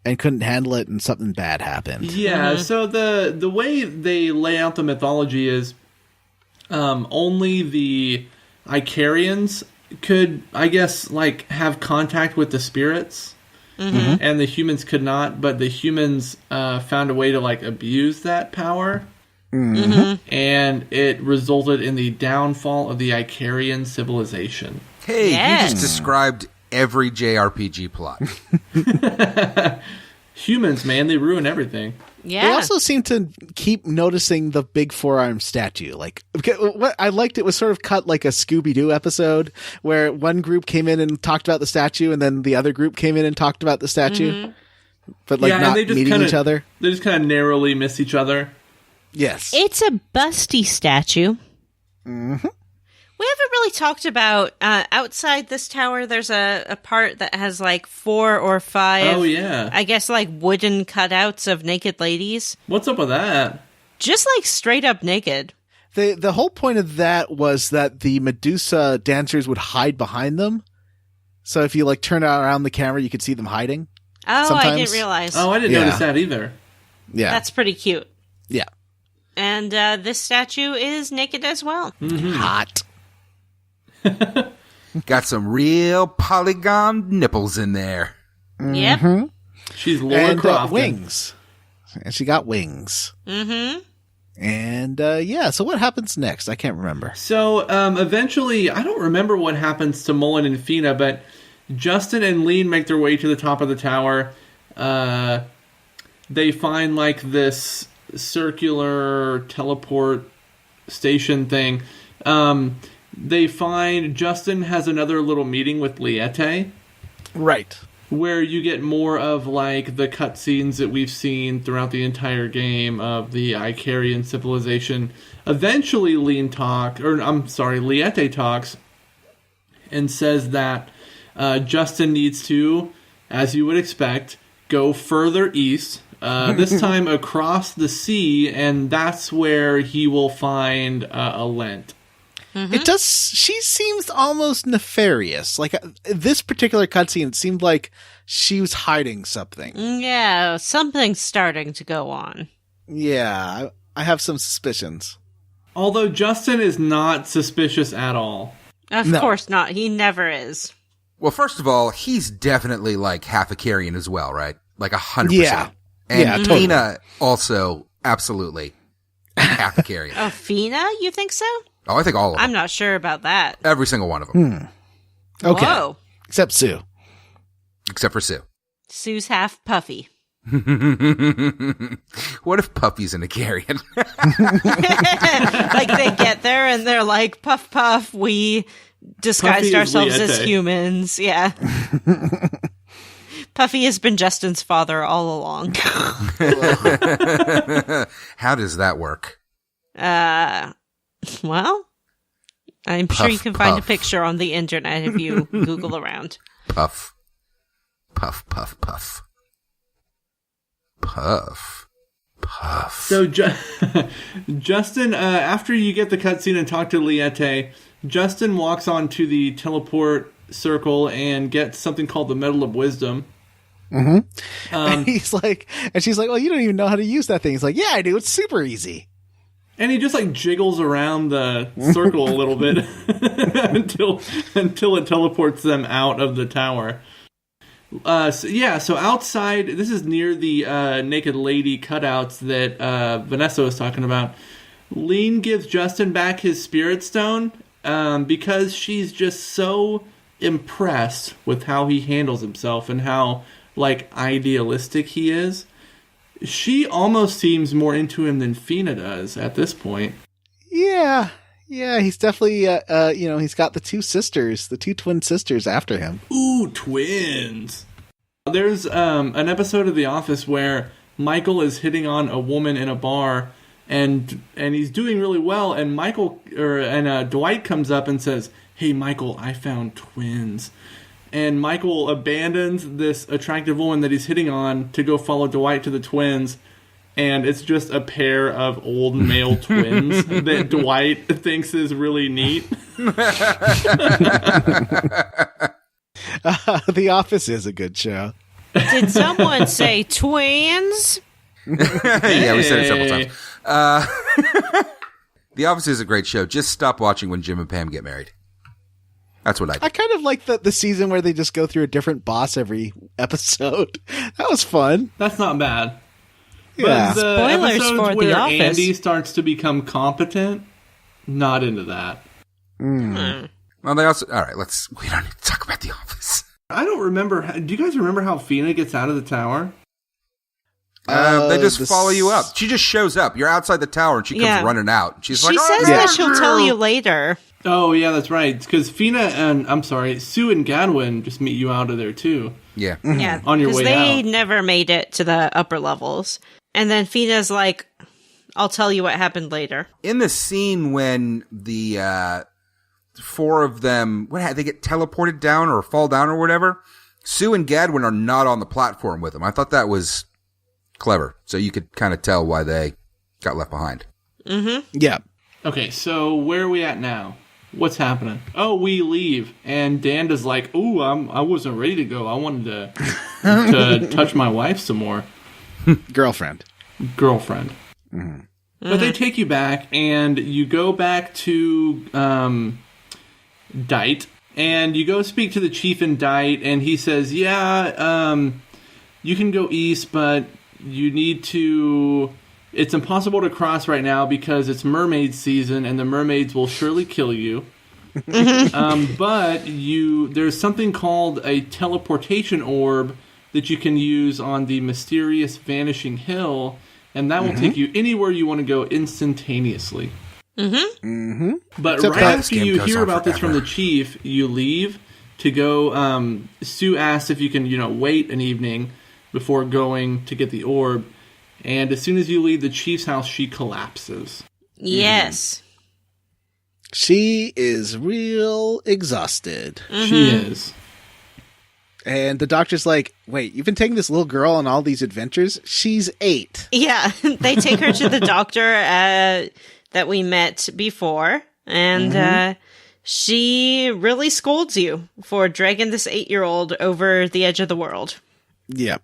D: and couldn't handle it, and something bad happened.
B: Yeah, so the way they lay out the mythology is only the Icarians could, I guess, like have contact with the spirits, and the humans could not. But the humans found a way to like abuse that power, and it resulted in the downfall of the Icarian civilization.
C: Hey, you just described every JRPG plot.
B: Humans, man, they ruin everything.
A: Yeah.
D: They also seem to keep noticing the big forearm statue. Like, what I liked, it was sort of cut like a Scooby-Doo episode where one group came in and talked about the statue, and then the other group came in and talked about the statue, but like not meeting each other.
B: They just kind of narrowly miss each other.
D: Yes,
A: it's a busty statue. We haven't really talked about outside this tower. There's a part that has like 4 or 5.
B: Oh yeah,
A: I guess like wooden cutouts of naked ladies.
B: What's up with that?
A: Just like straight up naked.
D: The whole point of that was that the Medusa dancers would hide behind them. So if you like turn around the camera, you could see them hiding.
A: Oh,
D: sometimes.
A: I didn't realize.
B: Oh, I didn't notice that either.
D: Yeah,
A: that's pretty cute.
D: Yeah,
A: and this statue is naked as well.
D: Hot.
C: Got some real polygon nipples in there.
A: Yep.
B: She's Laura Croft.
D: Wings. And she got wings. And so what happens next? I can't remember.
B: So eventually, I don't remember what happens to Mullen and Fina, but Justin and Leen make their way to the top of the tower. They find like this circular teleport station thing. They find Justin has another little meeting with Liette.
D: Right.
B: Where you get more of like the cutscenes that we've seen throughout the entire game of the Icarian civilization. Eventually Liette talks and says that Justin needs to, as you would expect, go further east, this time across the sea, and that's where he will find a Lent.
D: Mm-hmm. It does. She seems almost nefarious. Like this particular cutscene, it seemed like she was hiding something.
A: Yeah, something's starting to go on.
D: Yeah, I have some suspicions.
B: Although Justin is not suspicious at all.
A: Of course not. He never is.
C: Well, first of all, he's definitely like half Icarian as well, right? Like 100%.
D: Yeah.
C: And
D: totally.
C: Fina also absolutely half Icarian.
A: Oh, Fina? You think so?
C: Oh, I think all of them.
A: I'm not sure about that.
C: Every single one of them.
D: Okay.
A: Whoa.
D: Except Sue.
C: Except for Sue.
A: Sue's half puffy.
C: What if Puffy's an Icarian?
A: Like they get there and they're like, puff, puff, we disguised
B: Puffy
A: ourselves
B: is
A: as
B: Liette.
A: humans. Yeah. Puffy has been Justin's father all along.
C: How does that work?
A: Well, I'm sure you
C: Puff,
A: can find a
C: puff.
A: picture on the internet if you Google around.
C: Puff. Puff, puff, puff. Puff. Puff.
B: So Justin, after you get the cutscene and talk to Liette, Justin walks onto the teleport circle and gets something called the Medal of Wisdom.
D: Mm-hmm. And she's like, well, you don't even know how to use that thing. He's like, yeah, I do. It's super easy.
B: And he just like jiggles around the circle a little bit until it teleports them out of the tower. So outside, this is near the naked lady cutouts that Vanessa was talking about. Leen gives Justin back his spirit stone because she's just so impressed with how he handles himself and how like idealistic he is. She almost seems more into him than Fina does at this point.
D: Yeah, he's definitely, he's got the two twin sisters after him.
B: Ooh, twins! There's an episode of The Office where Michael is hitting on a woman in a bar, and he's doing really well, and Dwight comes up and says, "Hey, Michael, I found twins." And Michael abandons this attractive woman that he's hitting on to go follow Dwight to the twins. And it's just a pair of old male twins that Dwight thinks is really neat.
D: The Office is a good show.
A: Did someone say twins?
C: Yeah, we said it several times. The Office is a great show. Just stop watching when Jim and Pam get married. That's what I do.
D: I kind of like the season where they just go through a different boss every episode. That was fun.
B: That's not bad.
D: Yeah.
B: But the
A: Spoilers
B: episodes
A: for The
B: where
A: Office.
B: Andy starts to become competent, not into that.
C: Well, they also... All right, we don't need to talk about The Office.
B: I don't remember. Do you guys remember how Fina gets out of the tower?
C: They just follow you up. She just shows up. You're outside the tower, and she comes running out. She's
A: She
C: like,
A: says that she'll tell you later.
B: Oh, yeah, that's right. Because Sue and Gadwin just meet you out of there, too.
C: Yeah.
A: Yeah,
B: On your way
A: they
B: out.
A: never made it to the upper levels. And then Fina's like, I'll tell you what happened later.
C: In the scene when the four of them, they get teleported down or fall down or whatever, Sue and Gadwin are not on the platform with them. I thought that was clever. So you could kind of tell why they got left behind.
A: Mm-hmm.
D: Yeah.
B: Okay, so where are we at now? What's happening? Oh, we leave, and Danda's like, "Ooh, I wasn't ready to go. I wanted to touch my wife some more."
D: Girlfriend.
B: Mm-hmm. But they take you back, and you go back to Dite, and you go speak to the chief in Dite, and he says, "Yeah, you can go east, but you need to It's impossible to cross right now because it's mermaid season and the mermaids will surely kill you. But there's something called a teleportation orb that you can use on the mysterious vanishing hill, and that will take you anywhere you want to go instantaneously. But right after you hear about this from the chief, you leave to go. Sue asks if you can, wait an evening before going to get the orb. And as soon as you leave the chief's house, she collapses.
A: Yes.
D: She is real exhausted.
B: She is.
D: And the doctor's like, wait, you've been taking this little girl on all these adventures? She's 8.
A: Yeah, they take her to the doctor that we met before, and she really scolds you for dragging this 8-year-old over the edge of the world.
D: Yep.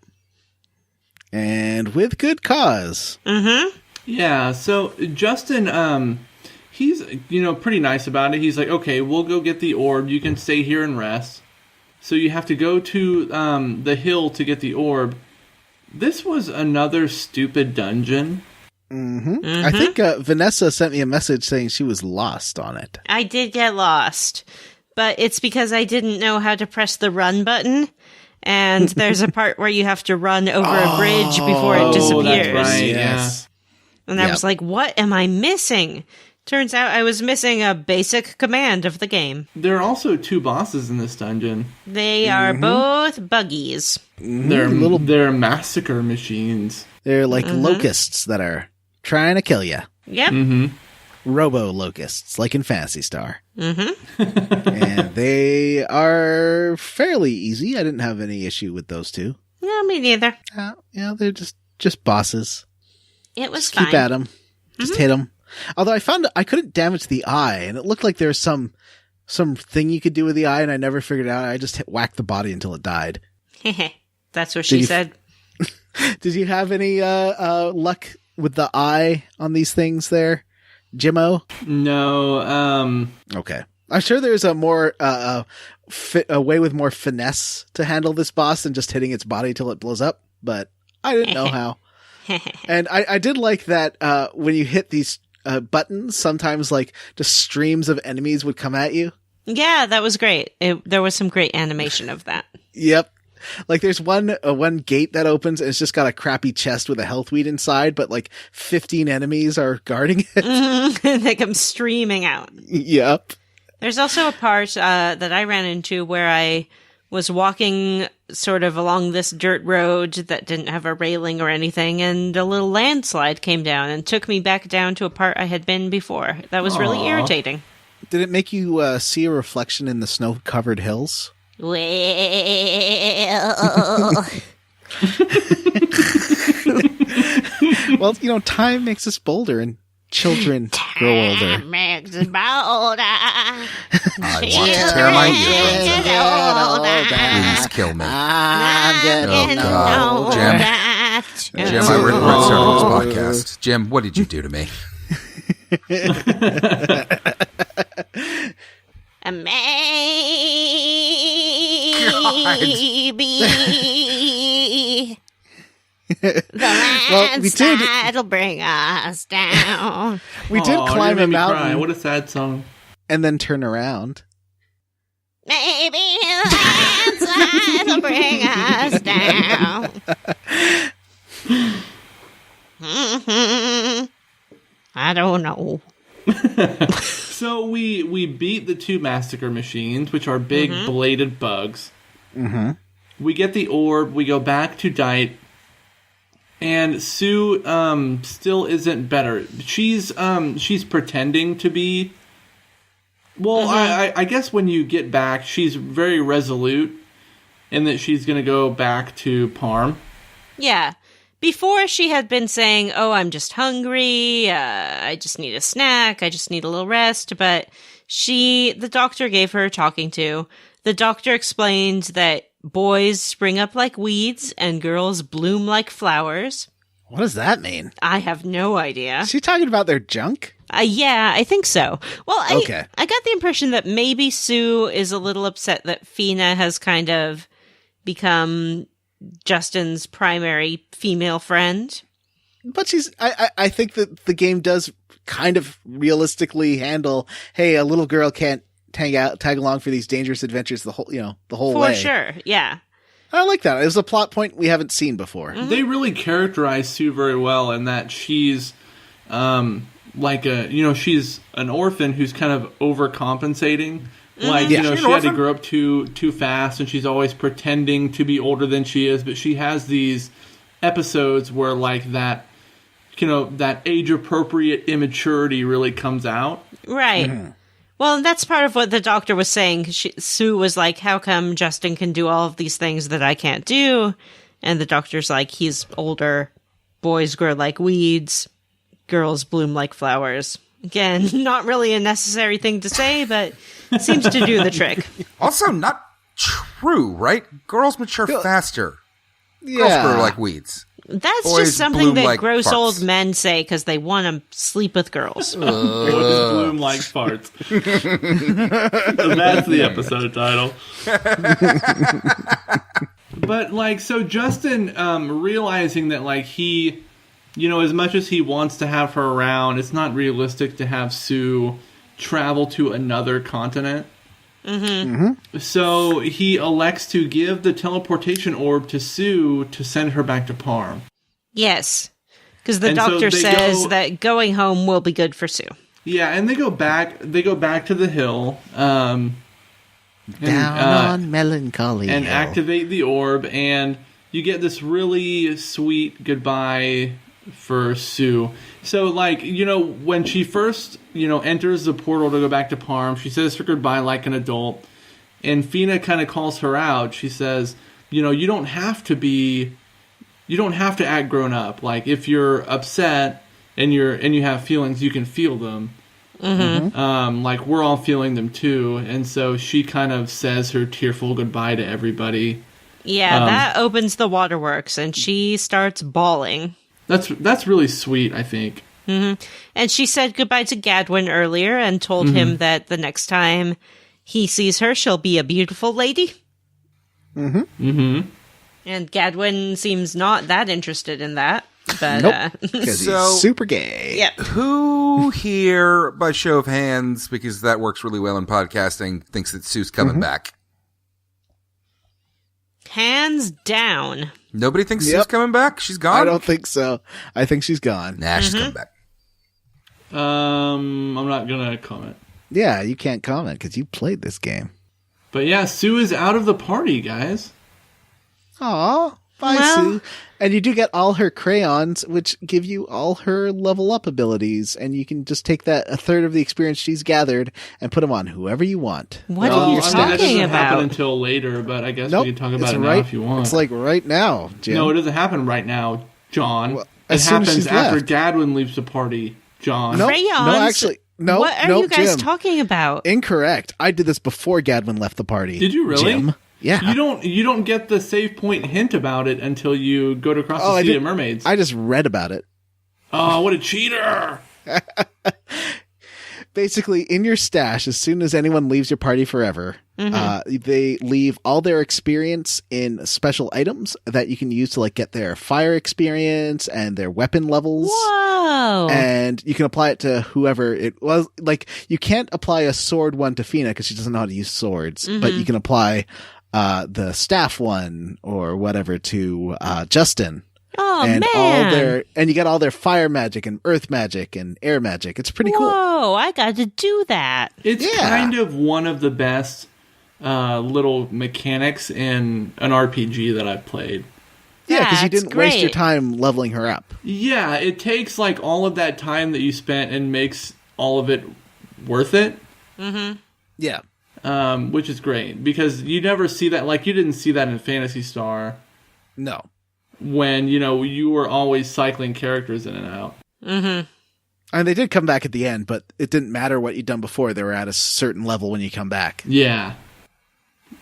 D: And with good cause.
B: Yeah, so Justin, he's, pretty nice about it. He's like, okay, we'll go get the orb. You can stay here and rest. So you have to go to the hill to get the orb. This was another stupid dungeon.
D: I think Vanessa sent me a message saying she was lost on it.
A: I did get lost, but it's because I didn't know how to press the run button. And there's a part where you have to run over a bridge before it disappears.
B: That's right,
D: Yes.
A: And I was like, what am I missing? Turns out I was missing a basic command of the game.
B: There are also 2 bosses in this dungeon.
A: They are both buggies.
B: They're massacre machines.
D: They're like locusts that are trying to kill you.
A: Yep.
D: Robo-locusts, like in Phantasy Star. And they are fairly easy. I didn't have any issue with those 2.
A: No, me neither.
D: They're just bosses.
A: It was
D: Just
A: fine.
D: keep at them. Just hit them. Although I found I couldn't damage the eye, and it looked like there was some thing you could do with the eye, and I never figured it out. I just whacked the body until it died.
A: That's what she said.
D: Did you have any luck with the eye on these things there, Jimmo?
B: No.
D: Okay. I'm sure there's a more a way with more finesse to handle this boss than just hitting its body till it blows up, but I didn't know how. And I did like that when you hit these buttons, sometimes like just streams of enemies would come at you.
A: Yeah, that was great. There was some great animation of that.
D: Yep. Like there's one gate that opens and it's just got a crappy chest with a health weed inside, but like 15 enemies are guarding it.
A: They come streaming out.
D: Yep.
A: There's also a part that I ran into where I was walking sort of along this dirt road that didn't have a railing or anything, and a little landslide came down and took me back down to a part I had been before. That was really irritating.
D: Did it make you see a reflection in the snow-covered hills?
A: Well,
D: Well, time makes us bolder and children grow older.
A: makes us bolder.
C: I want to tear my eardrums out. Please kill me.
A: I'm
C: God. Jim, I regret starting this podcast. Jim, what did you do to me?
A: A maybe. The landslide will bring us down.
D: We did climb a mountain.
B: Cry. What a sad song.
D: And then turn around.
A: Maybe the landslide will bring us down. I don't know.
B: So we beat the 2 massacre machines, which are big bladed bugs. We get the orb. We go back to Dite. And Sue still isn't better. She's pretending to be. Well, I guess when you get back, she's very resolute in that she's going to go back to Parm.
A: Yeah. Before she had been saying, oh, I'm just hungry, I just need a snack, I just need a little rest, but the doctor gave her a talking to. The doctor explained that boys spring up like weeds and girls bloom like flowers.
D: What does that mean?
A: I have no idea.
D: Is she talking about their junk?
A: Yeah, I think so. Well, I got the impression that maybe Sue is a little upset that Fina has kind of become Justin's primary female friend.
D: But I think that the game does kind of realistically handle, hey, a little girl can't tag along for these dangerous adventures the whole way.
A: For sure, yeah.
D: I like that. It was a plot point we haven't seen before.
A: Mm-hmm.
B: They really characterize Sue very well in that she's she's an orphan who's kind of overcompensating. Like, she had to grow up too fast, and she's always pretending to be older than she is, but she has these episodes where, like, that age-appropriate immaturity really comes out.
A: Right. Mm-hmm. Well, and that's part of what the doctor was saying. Sue was like, how come Justin can do all of these things that I can't do? And the doctor's like, he's older. Boys grow like weeds. Girls bloom like flowers. Again, not really a necessary thing to say, but seems to do the trick.
C: Also, not true, right? Girls mature faster.
D: Yeah.
C: Girls grow like weeds.
A: That's
C: Boys
A: just something
C: bloom
A: that
C: like
A: gross
C: farts.
A: old men say because they want to sleep with girls.
B: Boys bloom like farts. So that's the episode title. But, like, so Justin realizing that, like, he, as much as he wants to have her around, it's not realistic to have Sue travel to another continent. Mm-hmm. Mm-hmm. So he elects to give the teleportation orb to Sue to send her back to Parm.
A: Yes, because the doctor says that going home will be good for Sue.
B: Yeah, and they go back to the hill. Down
D: on Melancholy
B: and
D: Hill.
B: activate the orb, and you get this really sweet goodbye for Sue. So, like, when she first, enters the portal to go back to Parm, she says her goodbye like an adult, and Fina kind of calls her out. She says, you don't have to act grown up. Like, if you're upset and you have feelings, you can feel them. Mm-hmm. Like, we're all feeling them too. And so she kind of says her tearful goodbye to everybody.
A: Yeah, that opens the waterworks, and she starts bawling.
B: That's really sweet, I think.
A: Mm-hmm. And she said goodbye to Gadwin earlier and told him that the next time he sees her, she'll be a beautiful lady. Mm-hmm. Mm-hmm. And Gadwin seems not that interested in that. But,
D: nope, because he's super gay.
A: Yep.
C: Who here, by show of hands, because that works really well in podcasting, thinks that Sue's coming back?
A: Hands down.
C: Nobody thinks Sue's coming back? She's gone?
D: I don't think so. I think she's gone.
C: Nah, she's coming back.
B: I'm not going to comment.
D: Yeah, you can't comment because you played this game.
B: But yeah, Sue is out of the party, guys.
D: Aw, bye, Sue. And you do get all her crayons, which give you all her level up abilities, and you can just take a third of the experience she's gathered and put them on whoever you want.
A: What are you
B: that
A: talking
B: doesn't
A: about?
B: happen until later, but I guess we can talk about it now if you want.
D: It's like right now, Jim.
B: No, it doesn't happen right now, John.
D: Well,
B: it happens after
D: left.
B: Gadwin leaves the party, John.
A: Crayons?
D: What
A: are you guys
D: Jim.
A: talking about?
D: Incorrect. I did this before Gadwin left the party.
B: Did you really?
D: Jim. Yeah.
B: You don't get the save point hint about it until you go to cross the sea of mermaids.
D: I just read about it.
B: Oh, what a cheater!
D: Basically, in your stash, as soon as anyone leaves your party forever, they leave all their experience in special items that you can use to like get their fire experience and their weapon levels.
A: Whoa!
D: And you can apply it to whoever it was. Like, you can't apply a sword one to Fina because she doesn't know how to use swords, but you can apply the staff one or whatever to Justin.
A: Oh,
D: and
A: man.
D: And you get all their fire magic and earth magic and air magic. It's pretty cool.
A: Whoa, I got to do that.
B: It's kind of one of the best little mechanics in an RPG that I've played.
D: Yeah, because you
A: That's
D: didn't waste your
A: great.
D: time leveling her up.
B: Yeah, it takes like all of that time that you spent and makes all of it worth it.
D: Yeah.
B: Which is great because you never see that. Like, you didn't see that in Phantasy Star
D: No.
B: when, you were always cycling characters in and out.
D: And they did come back at the end, but it didn't matter what you'd done before. They were at a certain level when you come back.
B: Yeah.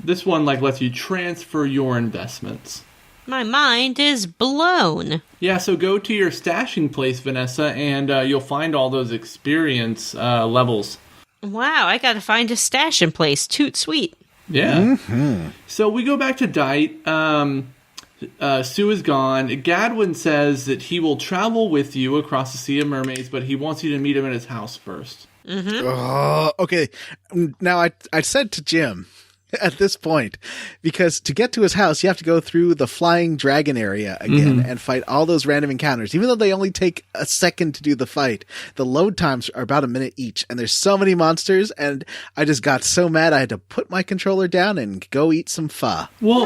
B: This one, like, lets you transfer your investments.
A: My mind is blown.
B: Yeah, so go to your stashing place, Vanessa, and you'll find all those experience levels.
A: Wow, I got to find a stash in place. Toot sweet.
B: Yeah. So we go back to Dite. Sue is gone. Gadwin says that he will travel with you across the Sea of Mermaids, but he wants you to meet him at his house first.
D: Okay. Now, I said to Jim at this point, because to get to his house, you have to go through the flying dragon area again and fight all those random encounters. Even though they only take a second to do the fight, the load times are about a minute each. And there's so many monsters, and I just got so mad I had to put my controller down and go eat some pho.
B: Well,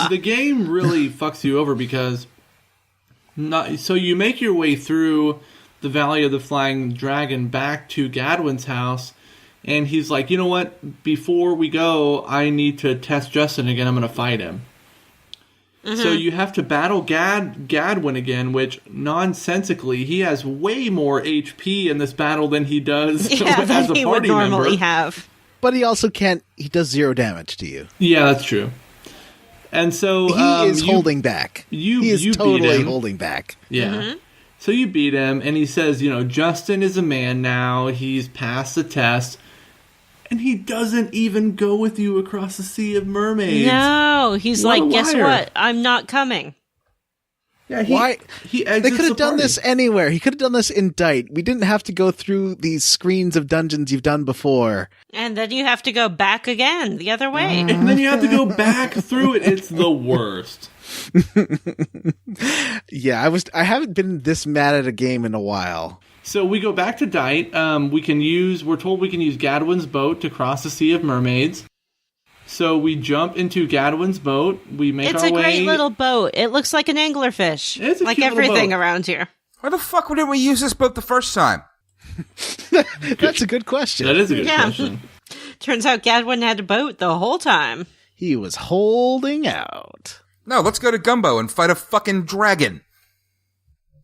B: the game really fucks you over because so you make your way through the Valley of the Flying Dragon back to Gadwin's house, and he's like, you know what? Before we go, I need to test Justin again. I'm going to fight him. So you have to battle Gadwin again, which nonsensically, he has way more HP in this battle than he does as a party
A: than he would normally
B: member.
A: have.
D: But he also can't, he does 0 damage to you.
B: Yeah, that's true. And so
D: he is holding back.
B: He
D: is
B: beat
D: totally
B: him.
D: holding back.
B: Yeah. So you beat him, and he says, you know, Justin is a man now. He's passed the test. And he doesn't even go with you across the Sea of Mermaids.
A: No, he's
B: What a
A: like, guess
B: liar.
A: what? I'm not coming.
B: Yeah,
D: Why?
B: He
D: They
B: exits
D: could have
B: the
D: done
B: party.
D: this anywhere. He could have done this in Dite. We didn't have to go through these screens of dungeons you've done before.
A: And then you have to go back again, the other way.
B: And then you have to go back through it. It's the worst.
D: Yeah, I haven't been this mad at a game in a while.
B: So we go back to Dite. We're told we can use Gadwin's boat to cross the Sea of Mermaids. So we jump into Gadwin's boat. We make
A: It's
B: our
A: a
B: way.
A: great little boat. It looks like an anglerfish.
B: It's a
A: like
B: cute little
A: everything
B: boat.
A: around here.
C: Why the fuck didn't we use this boat the first time?
D: That's a good question.
B: That is a good
A: Yeah.
B: question.
A: Turns out Gadwin had a boat the whole time.
D: He was holding out.
C: No, let's go to Gumbo and fight a fucking dragon.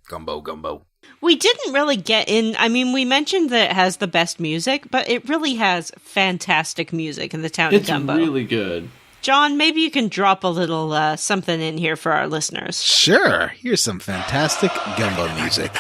C: Gumbo.
A: We didn't really get in. I mean, we mentioned that it has the best music, but it really has fantastic music in the town
B: It's
A: of Gumbo.
B: really good.
A: John, maybe you can drop a little something in here for our listeners.
D: Sure, here's some fantastic gumbo music.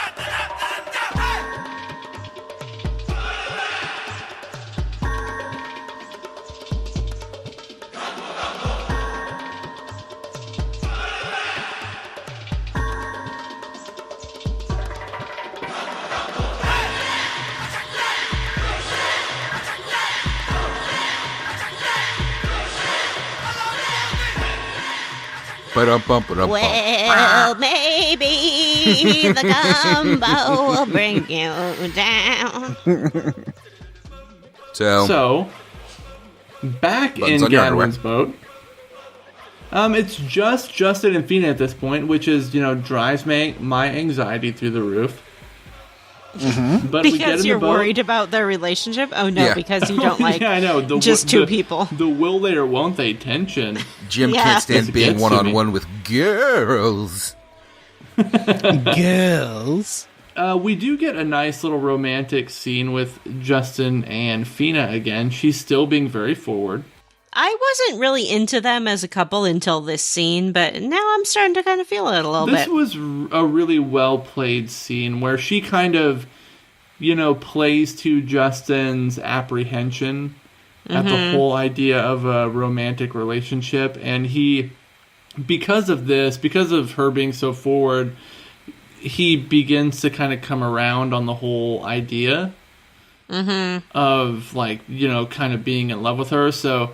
A: Well, maybe the gumbo will bring you down.
C: So,
B: Back
C: Buttons
B: in
C: on your
B: Gadwin's boat. It's just Justin and Fina at this point, which is, drives my anxiety through the roof. But we get
A: Because
B: in
A: you're
B: the boat.
A: worried about their relationship? Oh, no,
C: Yeah.
A: because you don't like
B: Yeah, I know.
A: just two people.
B: The will they or won't they tension.
C: Jim
A: Yeah.
C: can't stand
B: It
C: being
B: gets to me.
C: one-on-one with girls.
D: Girls.
B: We do get a nice little romantic scene with Justin and Fina again. She's still being very forward.
A: I wasn't really into them as a couple until this scene, but now I'm starting to kind of feel it a little
B: This
A: bit.
B: was a really well played scene where she kind of, plays to Justin's apprehension at the whole idea of a romantic relationship. And because of her being so forward, he begins to kind of come around on the whole idea of, kind of being in love with her. So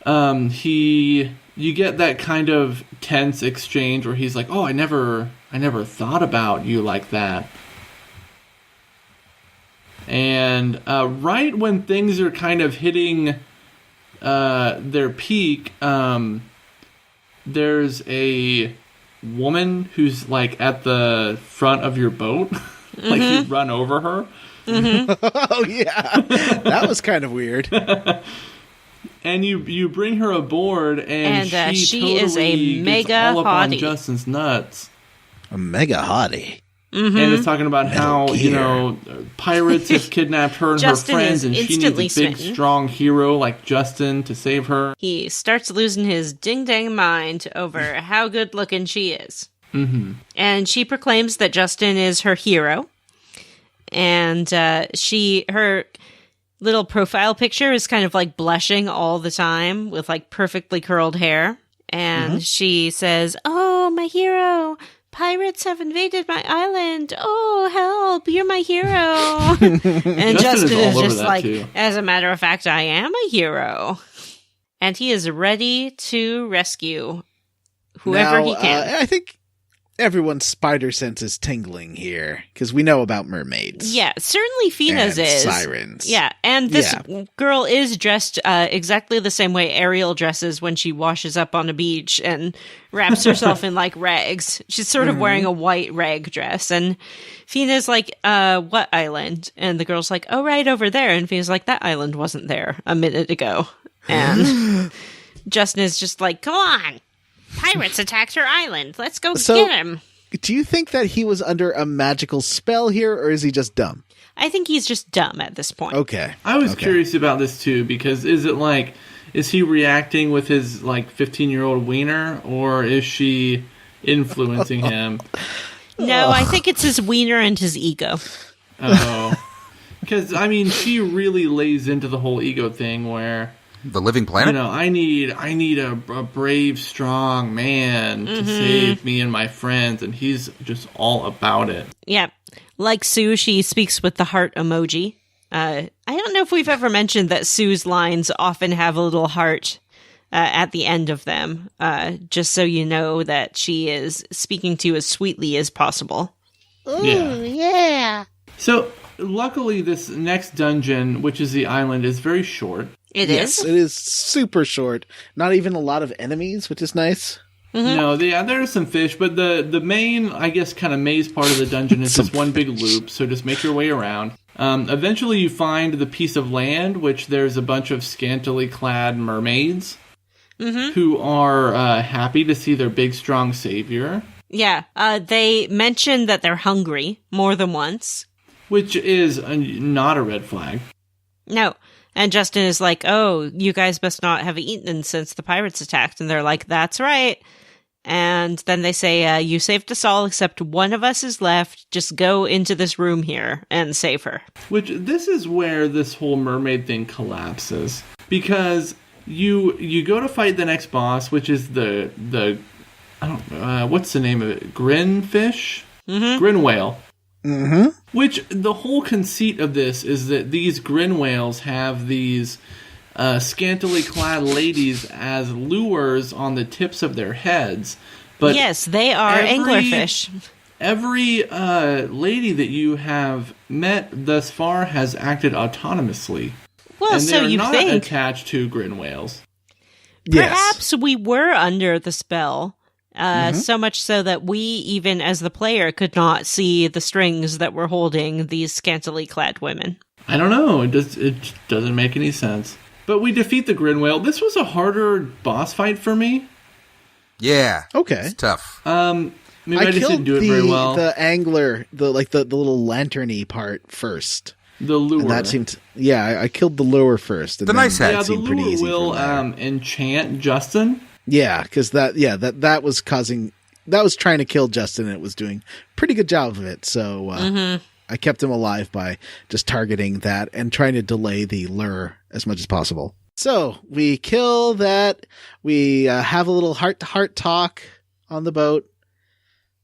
B: you get that kind of tense exchange where he's like, "Oh, I never thought about you like that." And right when things are kind of hitting their peak, there's a woman who's like at the front of your boat, like you run over her.
D: Oh, yeah. That was kind of weird.
B: And you bring her aboard, and
A: she
B: totally
A: is a
B: gets
A: mega
B: all up on
A: hottie.
B: Justin's nuts.
D: A mega hottie.
B: And it's talking about how,
D: Gear.
B: pirates have kidnapped her and
A: Justin
B: her
A: is
B: friends, and she needs a
A: instantly
B: big,
A: smitten.
B: strong hero like Justin to save her.
A: He starts losing his ding-dang mind over how good-looking she is. Mm-hmm. And she proclaims that Justin is her hero. And her little profile picture is kind of like blushing all the time with like perfectly curled hair. And she says, "Oh, my hero. Pirates have invaded my island. Oh, help. You're my hero." And Justin is just like, too. As a matter of fact, I am a hero. And he is ready to rescue whoever he can.
D: I think everyone's spider sense is tingling here because we know about mermaids.
A: Yeah, certainly Fina's is.
D: Sirens.
A: Yeah, and this girl is dressed exactly the same way Ariel dresses when she washes up on a beach and wraps herself in like rags. She's sort of wearing a white rag dress. And Fina's like, what island? And the girl's like, oh, right over there. And Fina's like, that island wasn't there a minute ago. And Justin is just like, come on. Pirates attacked her island. Let's go get him.
D: Do you think that he was under a magical spell here, or is he just dumb?
A: I think he's just dumb at this point.
D: Okay.
B: I was curious about this too, because is he reacting with his 15-year-old wiener, or is she influencing him?
A: No, I think it's his wiener and his ego.
B: Oh. Because, she really lays into the whole ego thing where...
C: The living planet?
B: I need a brave, strong man to save me and my friends, and he's just all about it.
A: Yeah. Like Sue, she speaks with the heart emoji. I don't know if we've ever mentioned that Sue's lines often have a little heart at the end of them, just so you know that she is speaking to you as sweetly as possible.
E: Ooh, yeah.
B: So, luckily, this next dungeon, which is the island, is very short.
A: It is?
D: It is super short. Not even a lot of enemies, which is nice.
B: Mm-hmm. No, there are some fish, but the main, I guess, kind of maze part of the dungeon is just one big loop, so just make your way around. Eventually you find the piece of land, which there's a bunch of scantily clad mermaids who are happy to see their big, strong savior.
A: Yeah, they mention that they're hungry more than once.
B: Which is not a red flag.
A: No. And Justin is like, oh, you guys must not have eaten since the pirates attacked. And they're like, that's right. And then they say, you saved us all except one of us is left. Just go into this room here and save her.
B: Which, this is where this whole mermaid thing collapses. Because you go to fight the next boss, which is the I don't know, what's the name of it? Grin fish? Grin whale. Which, the whole conceit of this is that these grin whales have these scantily clad ladies as lures on the tips of their heads. But
A: yes, they are anglerfish.
B: Every lady that you have met thus far has acted autonomously.
A: Well,
B: and
A: so you
B: not
A: think
B: attached to grin whales.
A: Perhaps we were under the spell. So much so that we, even as the player, could not see the strings that were holding these scantily clad women.
B: I don't know. It doesn't make any sense. But we defeat the Grin Whale. This was a harder boss fight for me.
C: Yeah.
D: Okay.
C: It's tough.
B: Maybe I just didn't do it very well.
D: The angler, the little lantern-y part first.
B: The lure.
D: And that seemed... I killed the lure first. And
C: the nice hat.
B: Yeah, the lure will enchant Justin.
D: Yeah, because that was causing... That was trying to kill Justin, and it was doing a pretty good job of it. So I kept him alive by just targeting that and trying to delay the lure as much as possible. So we kill that. We have a little heart-to-heart talk on the boat.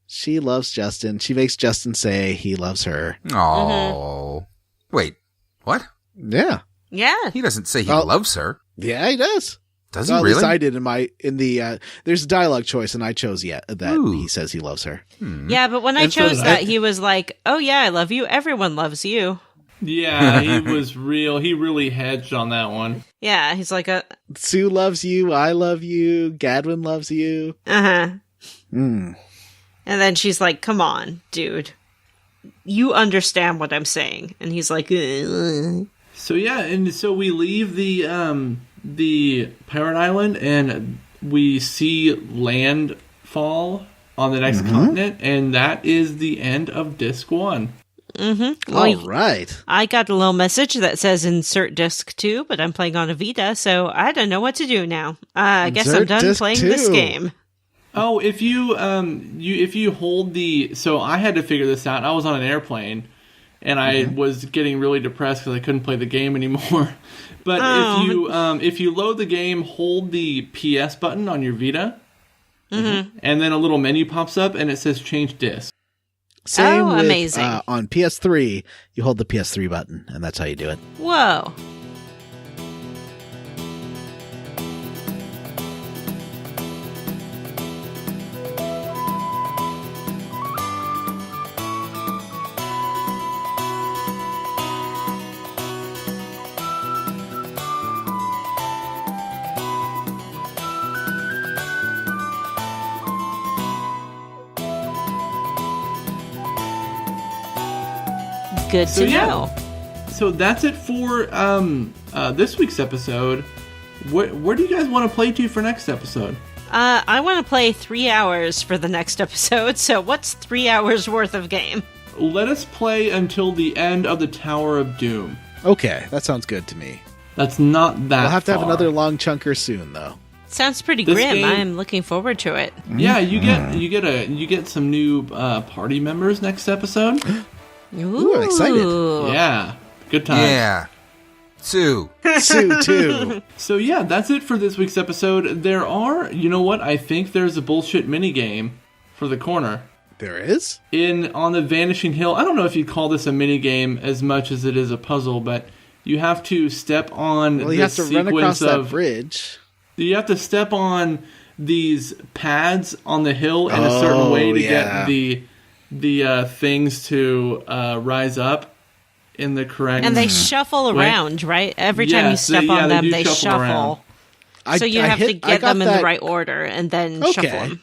D: She loves Justin. She makes Justin say he loves her.
C: Oh. Wait, what?
D: Yeah.
A: Yeah.
C: He doesn't say he loves her.
D: Yeah, he does.
C: Does he really?
D: At least I did there's a dialogue choice, and I chose that he says he loves her.
A: Yeah, but when I chose that, he was like, oh yeah, I love you. Everyone loves you.
B: Yeah, he was real. He really hedged on that one.
A: Yeah, he's like
D: Sue loves you. I love you. Gadwin loves you.
A: And then she's like, come on, dude. You understand what I'm saying. And he's like, ugh.
B: So yeah, and so we leave the pirate island, and we see landfall on the next continent, and that is the end of Disc 1.
A: Well,
D: all right.
A: I got a little message that says insert Disc 2, but I'm playing on a Vita, so I don't know what to do now. I guess I'm done playing this game.
B: Oh, if you hold so I had to figure this out. I was on an airplane, and I was getting really depressed because I couldn't play the game anymore. But if you load the game, hold the PS button on your Vita,
F: And then a little menu pops up and it says change disc.
D: Same with,
A: amazing.
D: On PS3, you hold the PS3 button, and that's how you do it.
A: Whoa. Good to know.
F: So that's it for this week's episode. Where do you guys want to play to for next episode?
A: I want to play 3 hours for the next episode, so what's 3 hours worth of game?
F: Let us play until the end of the Tower of Doom.
D: Okay, that sounds good to me.
F: That's not that
D: We'll have to have
F: far.
D: another long chunker soon, though.
A: Sounds pretty
F: This
A: grim.
F: game-
A: I'm looking forward to it.
F: Yeah, you get some new party members next episode.
A: Ooh,
D: I'm excited.
F: Yeah, good time.
C: Yeah. Sue.
D: Sue, too.
F: So yeah, that's it for this week's episode. There are, you know what? I think there's a bullshit minigame for the corner.
D: There is?
F: On the Vanishing Hill, I don't know if you'd call this a minigame as much as it is a puzzle, but you have to step on
D: Well,
F: the
D: you have to run across
F: sequence
D: that bridge.
F: You have to step on these pads on the hill in a certain way to
D: yeah.
F: get the things to rise up in the correct.
A: And they shuffle around, right? Every time you
F: Yes,
A: step on them,
F: do
A: they
F: shuffle around.
A: shuffle.
D: I-
A: So you
D: I
A: have
D: hit-
A: to
D: I
A: get
D: got
A: them in
D: that-
A: the right order and then shuffle them.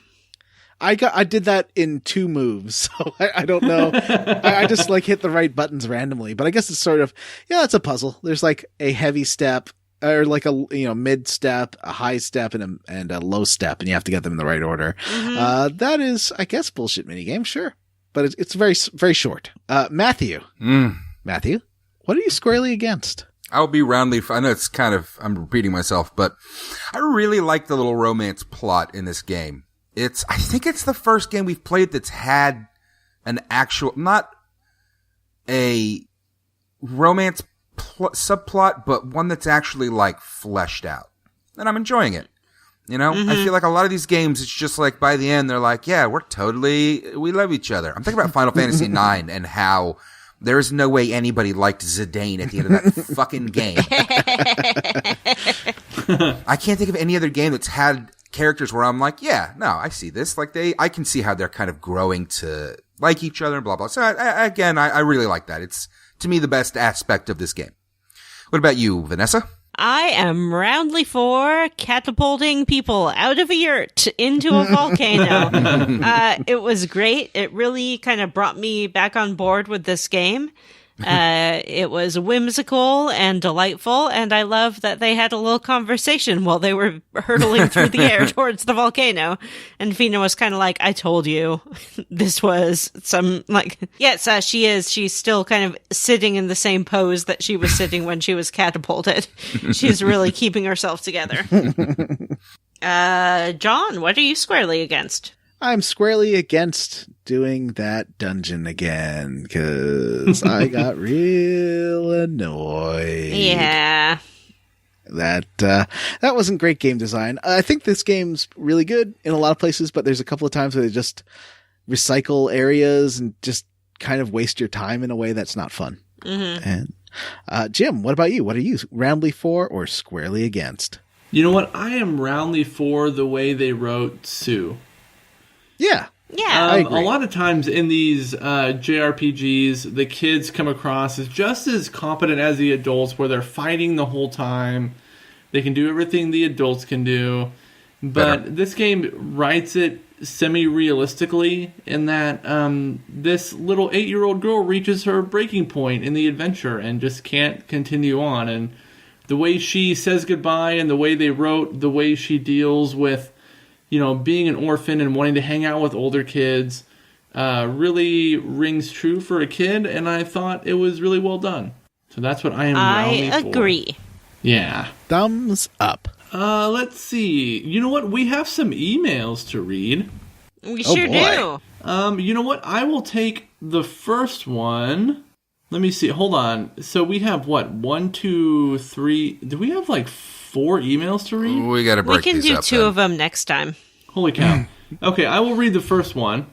D: I did that in 2 moves, so I don't know. I just hit the right buttons randomly, but I guess it's sort of, it's a puzzle. There's a heavy step, or a mid step, a high step, and a low step, and you have to get them in the right order. That is, I guess, bullshit minigame, sure, but it's very, very short. Matthew, Matthew, what are you squarely against?
C: I'll be roundly. I know it's kind of, I'm repeating myself, but I really like the little romance plot in this game. I think it's the first game we've played that's had an actual, not a romance subplot, but one that's actually fleshed out. And I'm enjoying it. I feel like a lot of these games, it's just by the end, they're like, yeah, we love each other. I'm thinking about Final Fantasy IX and how there's no way anybody liked Zidane at the end of that fucking game. I can't think of any other game that's had characters where I'm like, yeah, no, I see this. I can see how they're kind of growing to like each other and blah, blah. So I really like that. It's, to me, the best aspect of this game. What about you, Vanessa?
A: I am roundly for catapulting people out of a yurt into a volcano. It was great. It really kind of brought me back on board with this game. It was whimsical and delightful, and I love that they had a little conversation while they were hurtling through the air towards the volcano. And Fina was kind of like, I told you this was some, yes, she is. She's still kind of sitting in the same pose that she was sitting when she was catapulted. She's really keeping herself together. John, what are you squarely against?
D: I'm squarely against doing that dungeon again, because I got real annoyed.
A: Yeah.
D: That wasn't great game design. I think this game's really good in a lot of places, but there's a couple of times where they just recycle areas and just kind of waste your time in a way that's not fun. And Jim, what about you? What are you roundly for or squarely against?
F: You know what? I am roundly for the way they wrote Sue.
D: Yeah.
A: Yeah.
D: I agree.
F: A lot of times in these JRPGs, the kids come across as just as competent as the adults, where they're fighting the whole time. They can do everything the adults can do. But this game writes it semi-realistically in that this little 8-year-old girl reaches her breaking point in the adventure and just can't continue on. And the way she says goodbye and the way they wrote, the way she deals with being an orphan and wanting to hang out with older kids really rings true for a kid, and I thought it was really well done. So that's what I am roundly for.
A: agree.
F: Yeah.
D: Thumbs up.
F: Let's see. You know what? We have some emails to read.
A: We
D: Oh,
A: sure
D: boy.
A: do.
F: You know what? I will take the first one. Let me see. Hold on. So we have what? 1, 2, 3. Do we have 4 emails to read?
C: We got to
A: We
C: break
A: can
C: these
A: do
C: up
A: 2
C: then.
A: of them next time.
F: Holy cow. Okay, I will read the first one.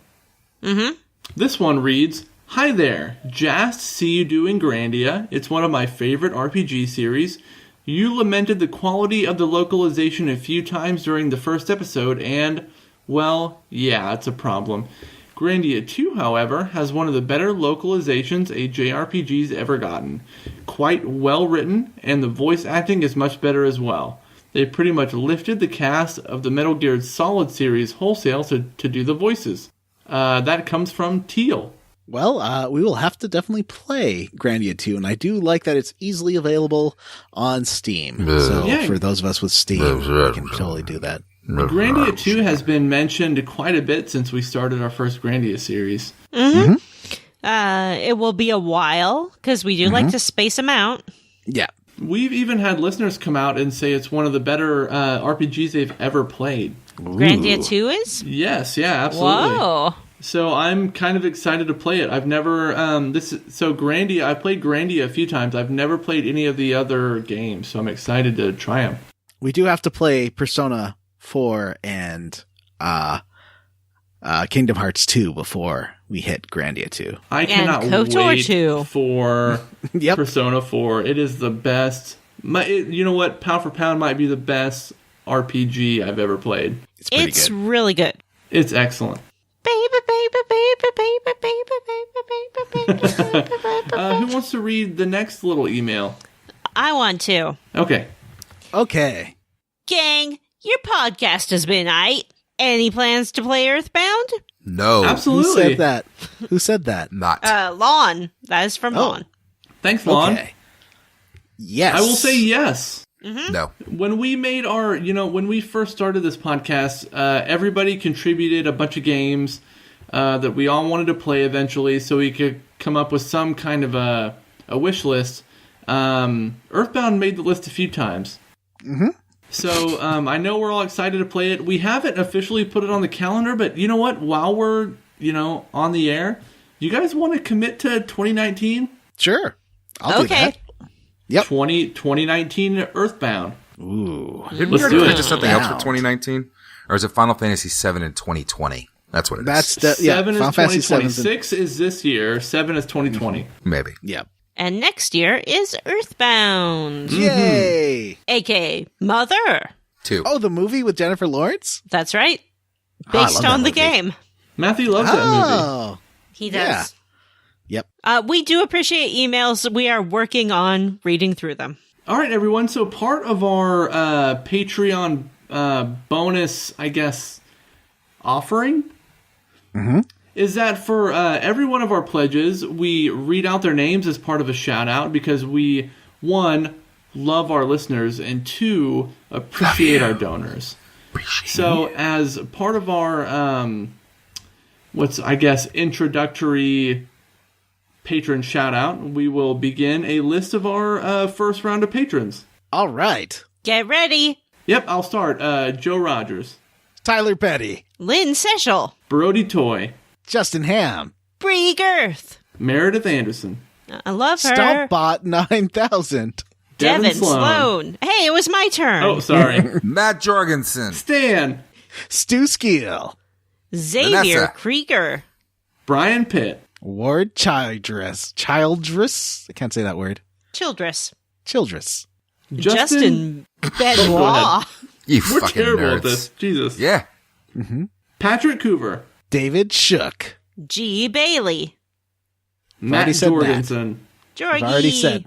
F: Mm-hmm. This one reads, "Hi there. Just see you doing Grandia. It's one of my favorite RPG series. You lamented the quality of the localization a few times during the first episode, and, well, yeah, it's a problem. Grandia 2, however, has one of the better localizations a JRPG's ever gotten. Quite well written, and the voice acting is much better as well. They pretty much lifted the cast of the Metal Gear Solid series wholesale to do the voices." That comes from Teal.
D: Well, we will have to definitely play Grandia 2, and I do like that it's easily available on Steam. So
F: Yeah.
D: for those of us with Steam, we can totally do that.
F: Grandia 2 has been mentioned quite a bit since we started our first Grandia series.
A: It will be a while, because we do like to space them out.
D: Yeah.
F: We've even had listeners come out and say it's one of the better RPGs they've ever played.
A: Grandia 2 is?
F: Yes, yeah, absolutely.
A: Whoa.
F: So I'm kind of excited to play it. I've never Grandia. I played Grandia a few times. I've never played any of the other games, so I'm excited to try them.
D: We do have to play Persona 4 and Kingdom Hearts 2 before we hit Grandia 2.
F: I cannot
A: KOTOR
F: wait
A: 2.
F: for
D: Yep.
F: Persona 4. It is the best. You know what? Pound for pound might be the best RPG I've ever played.
D: It's pretty
A: It's
D: good.
A: really good.
F: It's excellent.
A: Baby, baby, baby, baby, baby, baby, baby, baby, baby.
F: Who wants to read the next little email?
A: I want to.
F: Okay.
D: Okay.
A: Gang, your podcast has been aight. Any plans to play Earthbound?
C: No,
D: Who
F: Absolutely.
D: said that? Who said that?
C: not.
A: Lon. That is from Lon.
F: Thanks, Lon.
D: Okay. Yes.
F: I will say yes.
C: No.
F: When we made when we first started this podcast, everybody contributed a bunch of games that we all wanted to play eventually, so we could come up with some kind of a wish list. Earthbound made the list a few times. Mm-hmm. So I know we're all excited to play it. We haven't officially put it on the calendar, but you know what? While we're on the air, you guys want to commit to 2019?
D: Sure. I'll do that. Yep.
F: 2019 Earthbound.
D: Ooh.
C: Didn't
F: Let's
C: we
F: do
C: already
F: it.
C: commit to something else for
D: Bound.
C: 2019? Or is it Final Fantasy VII in 2020? That's what it is.
D: That's the, yeah.
F: 7
D: Final
F: is
D: Fantasy
F: 2020.
D: 7's
F: 6 is this year. 7 is 2020.
C: Maybe.
D: Yeah.
A: And next year is Earthbound.
D: Yay!
A: A.k.a. Mother.
C: 2.
D: Oh, the movie with Jennifer Lawrence?
A: That's right.
D: I
A: Based
D: love that
A: on the
D: movie.
A: game.
F: Matthew loves that movie.
D: Oh.
A: He
D: Yeah.
A: does.
D: Yep.
A: We do appreciate emails. We are working on reading through them.
F: All right, everyone. So part of our Patreon bonus, I guess, offering is that for every one of our pledges, we read out their names as part of a shout out because we, 1, love our listeners, and 2, appreciate our donors. So as part of our, introductory patron shout out, we will begin a list of our first round of patrons.
D: All right.
A: Get ready.
F: Yep, I'll start. Joe Rogers,
D: Tyler Petty,
A: Lynn Seschel.
F: Brody Toy,
D: Justin Ham,
A: Bree Girth.
F: Meredith Anderson,
A: I love her.
D: Stompbot 9000,
A: Devin
F: Sloan.
A: Sloan. Hey, it was my turn.
F: Oh, sorry.
C: Matt Jorgensen.
F: Stan,
D: Stu Skeel,
A: Xavier
C: Vanessa.
A: Krieger.
F: Brian Pitt,
D: Ward Childress. I can't say that word.
A: Childress.
D: Childress.
A: Justin
F: Go
A: Benoit.
C: You
F: We're
C: fucking
F: terrible
C: nerds.
F: at this. Jesus.
C: Yeah.
F: Patrick Coover,
D: David Shook.
A: G. Bailey.
F: Matt
D: already said
F: Jorgensen,
A: Jorgie.
D: I've already said.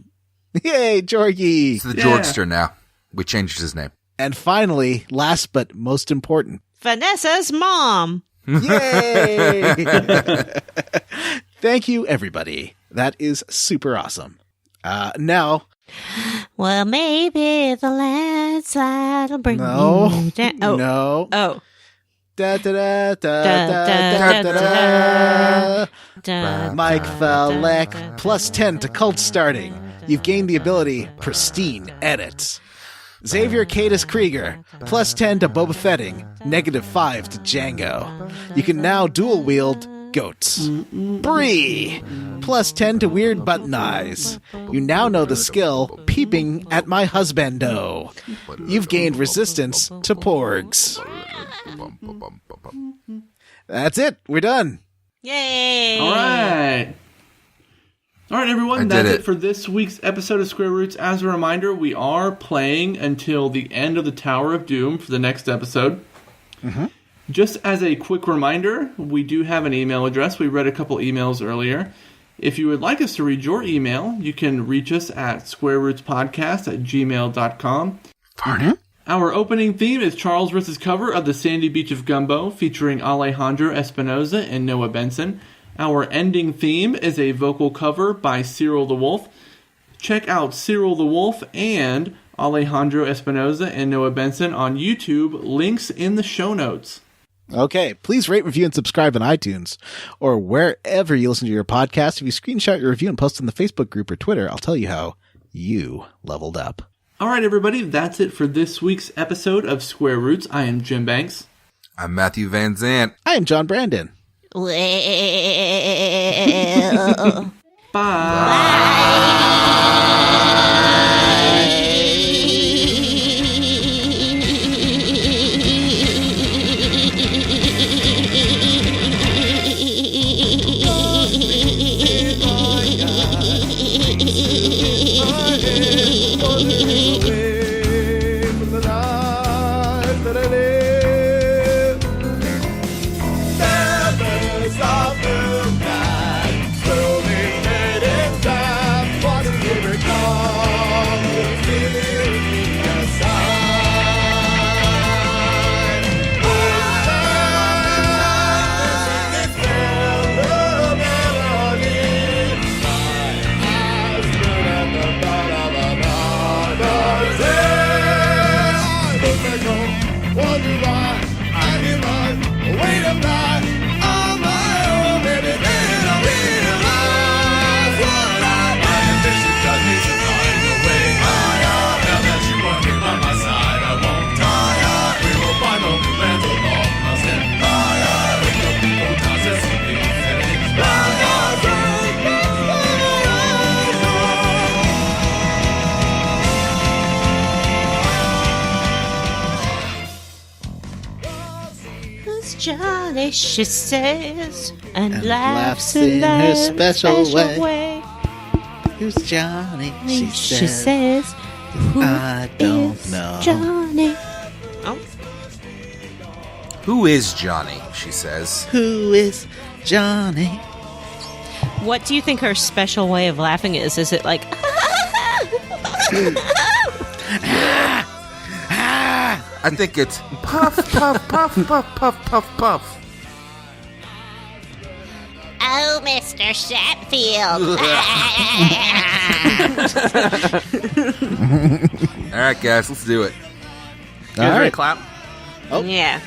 D: Yay, Jorgie.
C: It's the
F: Yeah.
C: Georgester now. We changed his name.
D: And finally, last but most important,
A: Vanessa's mom.
D: yay! Thank you, everybody. That is super awesome. Now,
A: Well, maybe the landslide will bring
D: no,
A: you down. Oh.
D: no.
A: Oh.
D: Da, da, da, da,
A: Da,
D: da,
A: da,
D: da, da,
A: da,
D: da.
A: Da,
D: Mike
A: da,
D: Falek,
A: da,
D: plus 10 to cult starting. You've gained the ability Pristine Edit. Xavier Cadis Krieger, plus 10 to Boba Fetting, negative 5 to Django. You can now dual wield goats. Bree, plus 10 to Weird Button Eyes. You now know the skill Peeping at My Husbando. You've gained resistance to porgs. That's it. We're done.
A: Yay!
F: All right. All right, everyone. That's it for this week's episode of Square Roots. As a reminder, we are playing until the end of the Tower of Doom for the next episode. Mm-hmm. Just as a quick reminder, we do have an email address. We read a couple emails earlier. If you would like us to read your email, you can reach us at squarerootspodcast@gmail.com.
C: Pardon?
F: Our opening theme is Charles Ritz's cover of The Sandy Beach of Gumbo, featuring Alejandro Espinosa and Noah Benson. Our ending theme is a vocal cover by Cyril the Wolf. Check out Cyril the Wolf and Alejandro Espinosa and Noah Benson on YouTube. Links in the show notes.
D: Okay, please rate, review, and subscribe on iTunes or wherever you listen to your podcast. If you screenshot your review and post it in the Facebook group or Twitter, I'll tell you how you leveled up.
F: All right, everybody, that's it for this week's episode of Square Roots. I am Jim Banks.
C: I'm Matthew Van Zant.
D: I am John Brandon.
E: Well,
A: Johnny, she says, and laughs
D: in her special
A: way.
D: way. Who's Johnny?
A: She says, who
D: I don't
A: is
D: know.
A: Johnny? Oh,
C: Who is Johnny? She says.
D: Who is Johnny?
A: what do you think her special way of laughing is? Is it like,
C: I think it's puff, puff, puff, puff, puff, puff, puff.
E: oh, Mr. Sheffield.
C: All right, guys, let's do it.
B: You guys ready to clap?
D: Oh.
A: yeah.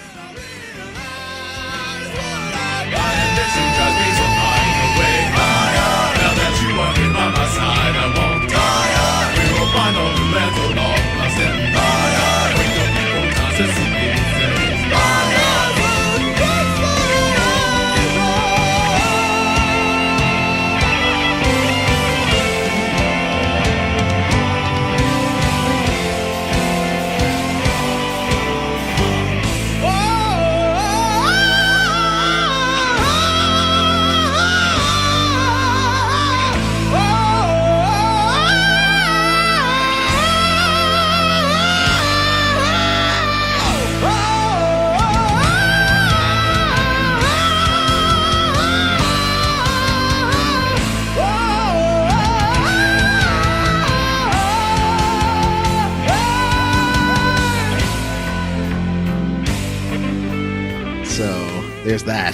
D: There's that.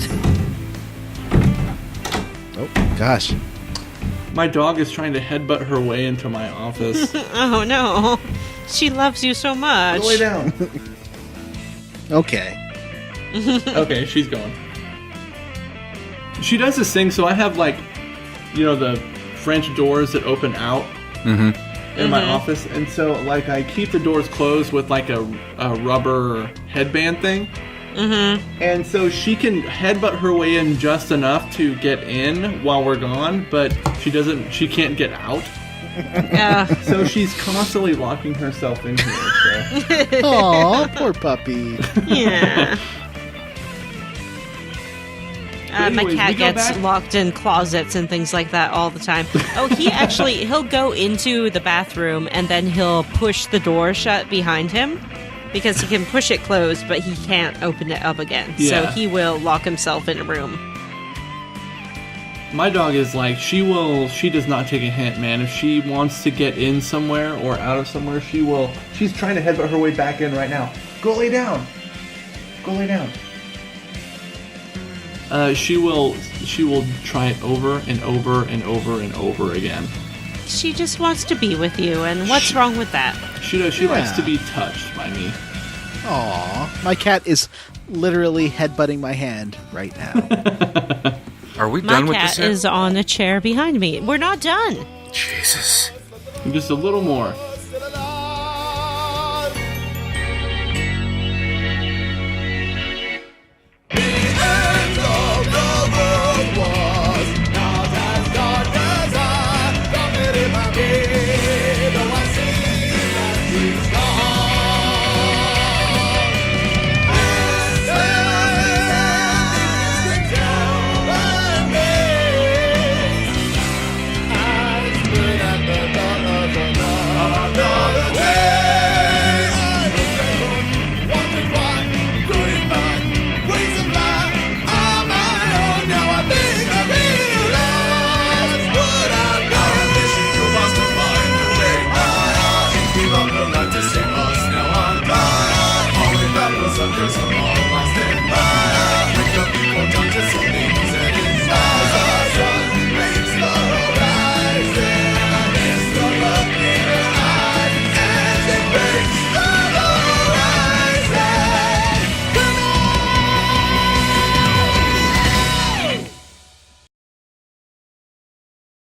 D: Oh, gosh.
F: My dog is trying to headbutt her way into my office.
A: Oh, no. She loves you so much.
F: Lay down.
D: Okay.
F: Okay, she's gone. She does this thing, so I have, like, you know, the French doors that open out in my office. And so, like, I keep the doors closed with, like, a rubber headband thing. And so she can headbutt her way in just enough to get in while we're gone, but she can't get out. So she's constantly locking herself in here. So.
D: Aw, poor puppy.
A: Yeah. My
F: anyways,
A: cat
F: we go
A: gets
F: back-
A: locked in closets and things like that all the time. Oh, he'll go into the bathroom and then he'll push the door shut behind him because he can push it closed, but he can't open it up again. So
F: Yeah.
A: he will lock himself in a room.
F: My dog is like, she does not take a hint, man. If she wants to get in somewhere or out of somewhere, she's trying to headbutt her way back in right now. Go lay down. Go lay down. She will try it over and over and over and over again.
A: She just wants to be with you, and what's wrong with that?
F: She likes to be touched by me.
D: Aw, my cat is literally headbutting my hand right now.
C: Are we
A: My
C: done with this
A: cat
C: yet?
A: is on a chair behind me. We're not done.
C: Jesus.
F: Just a little more.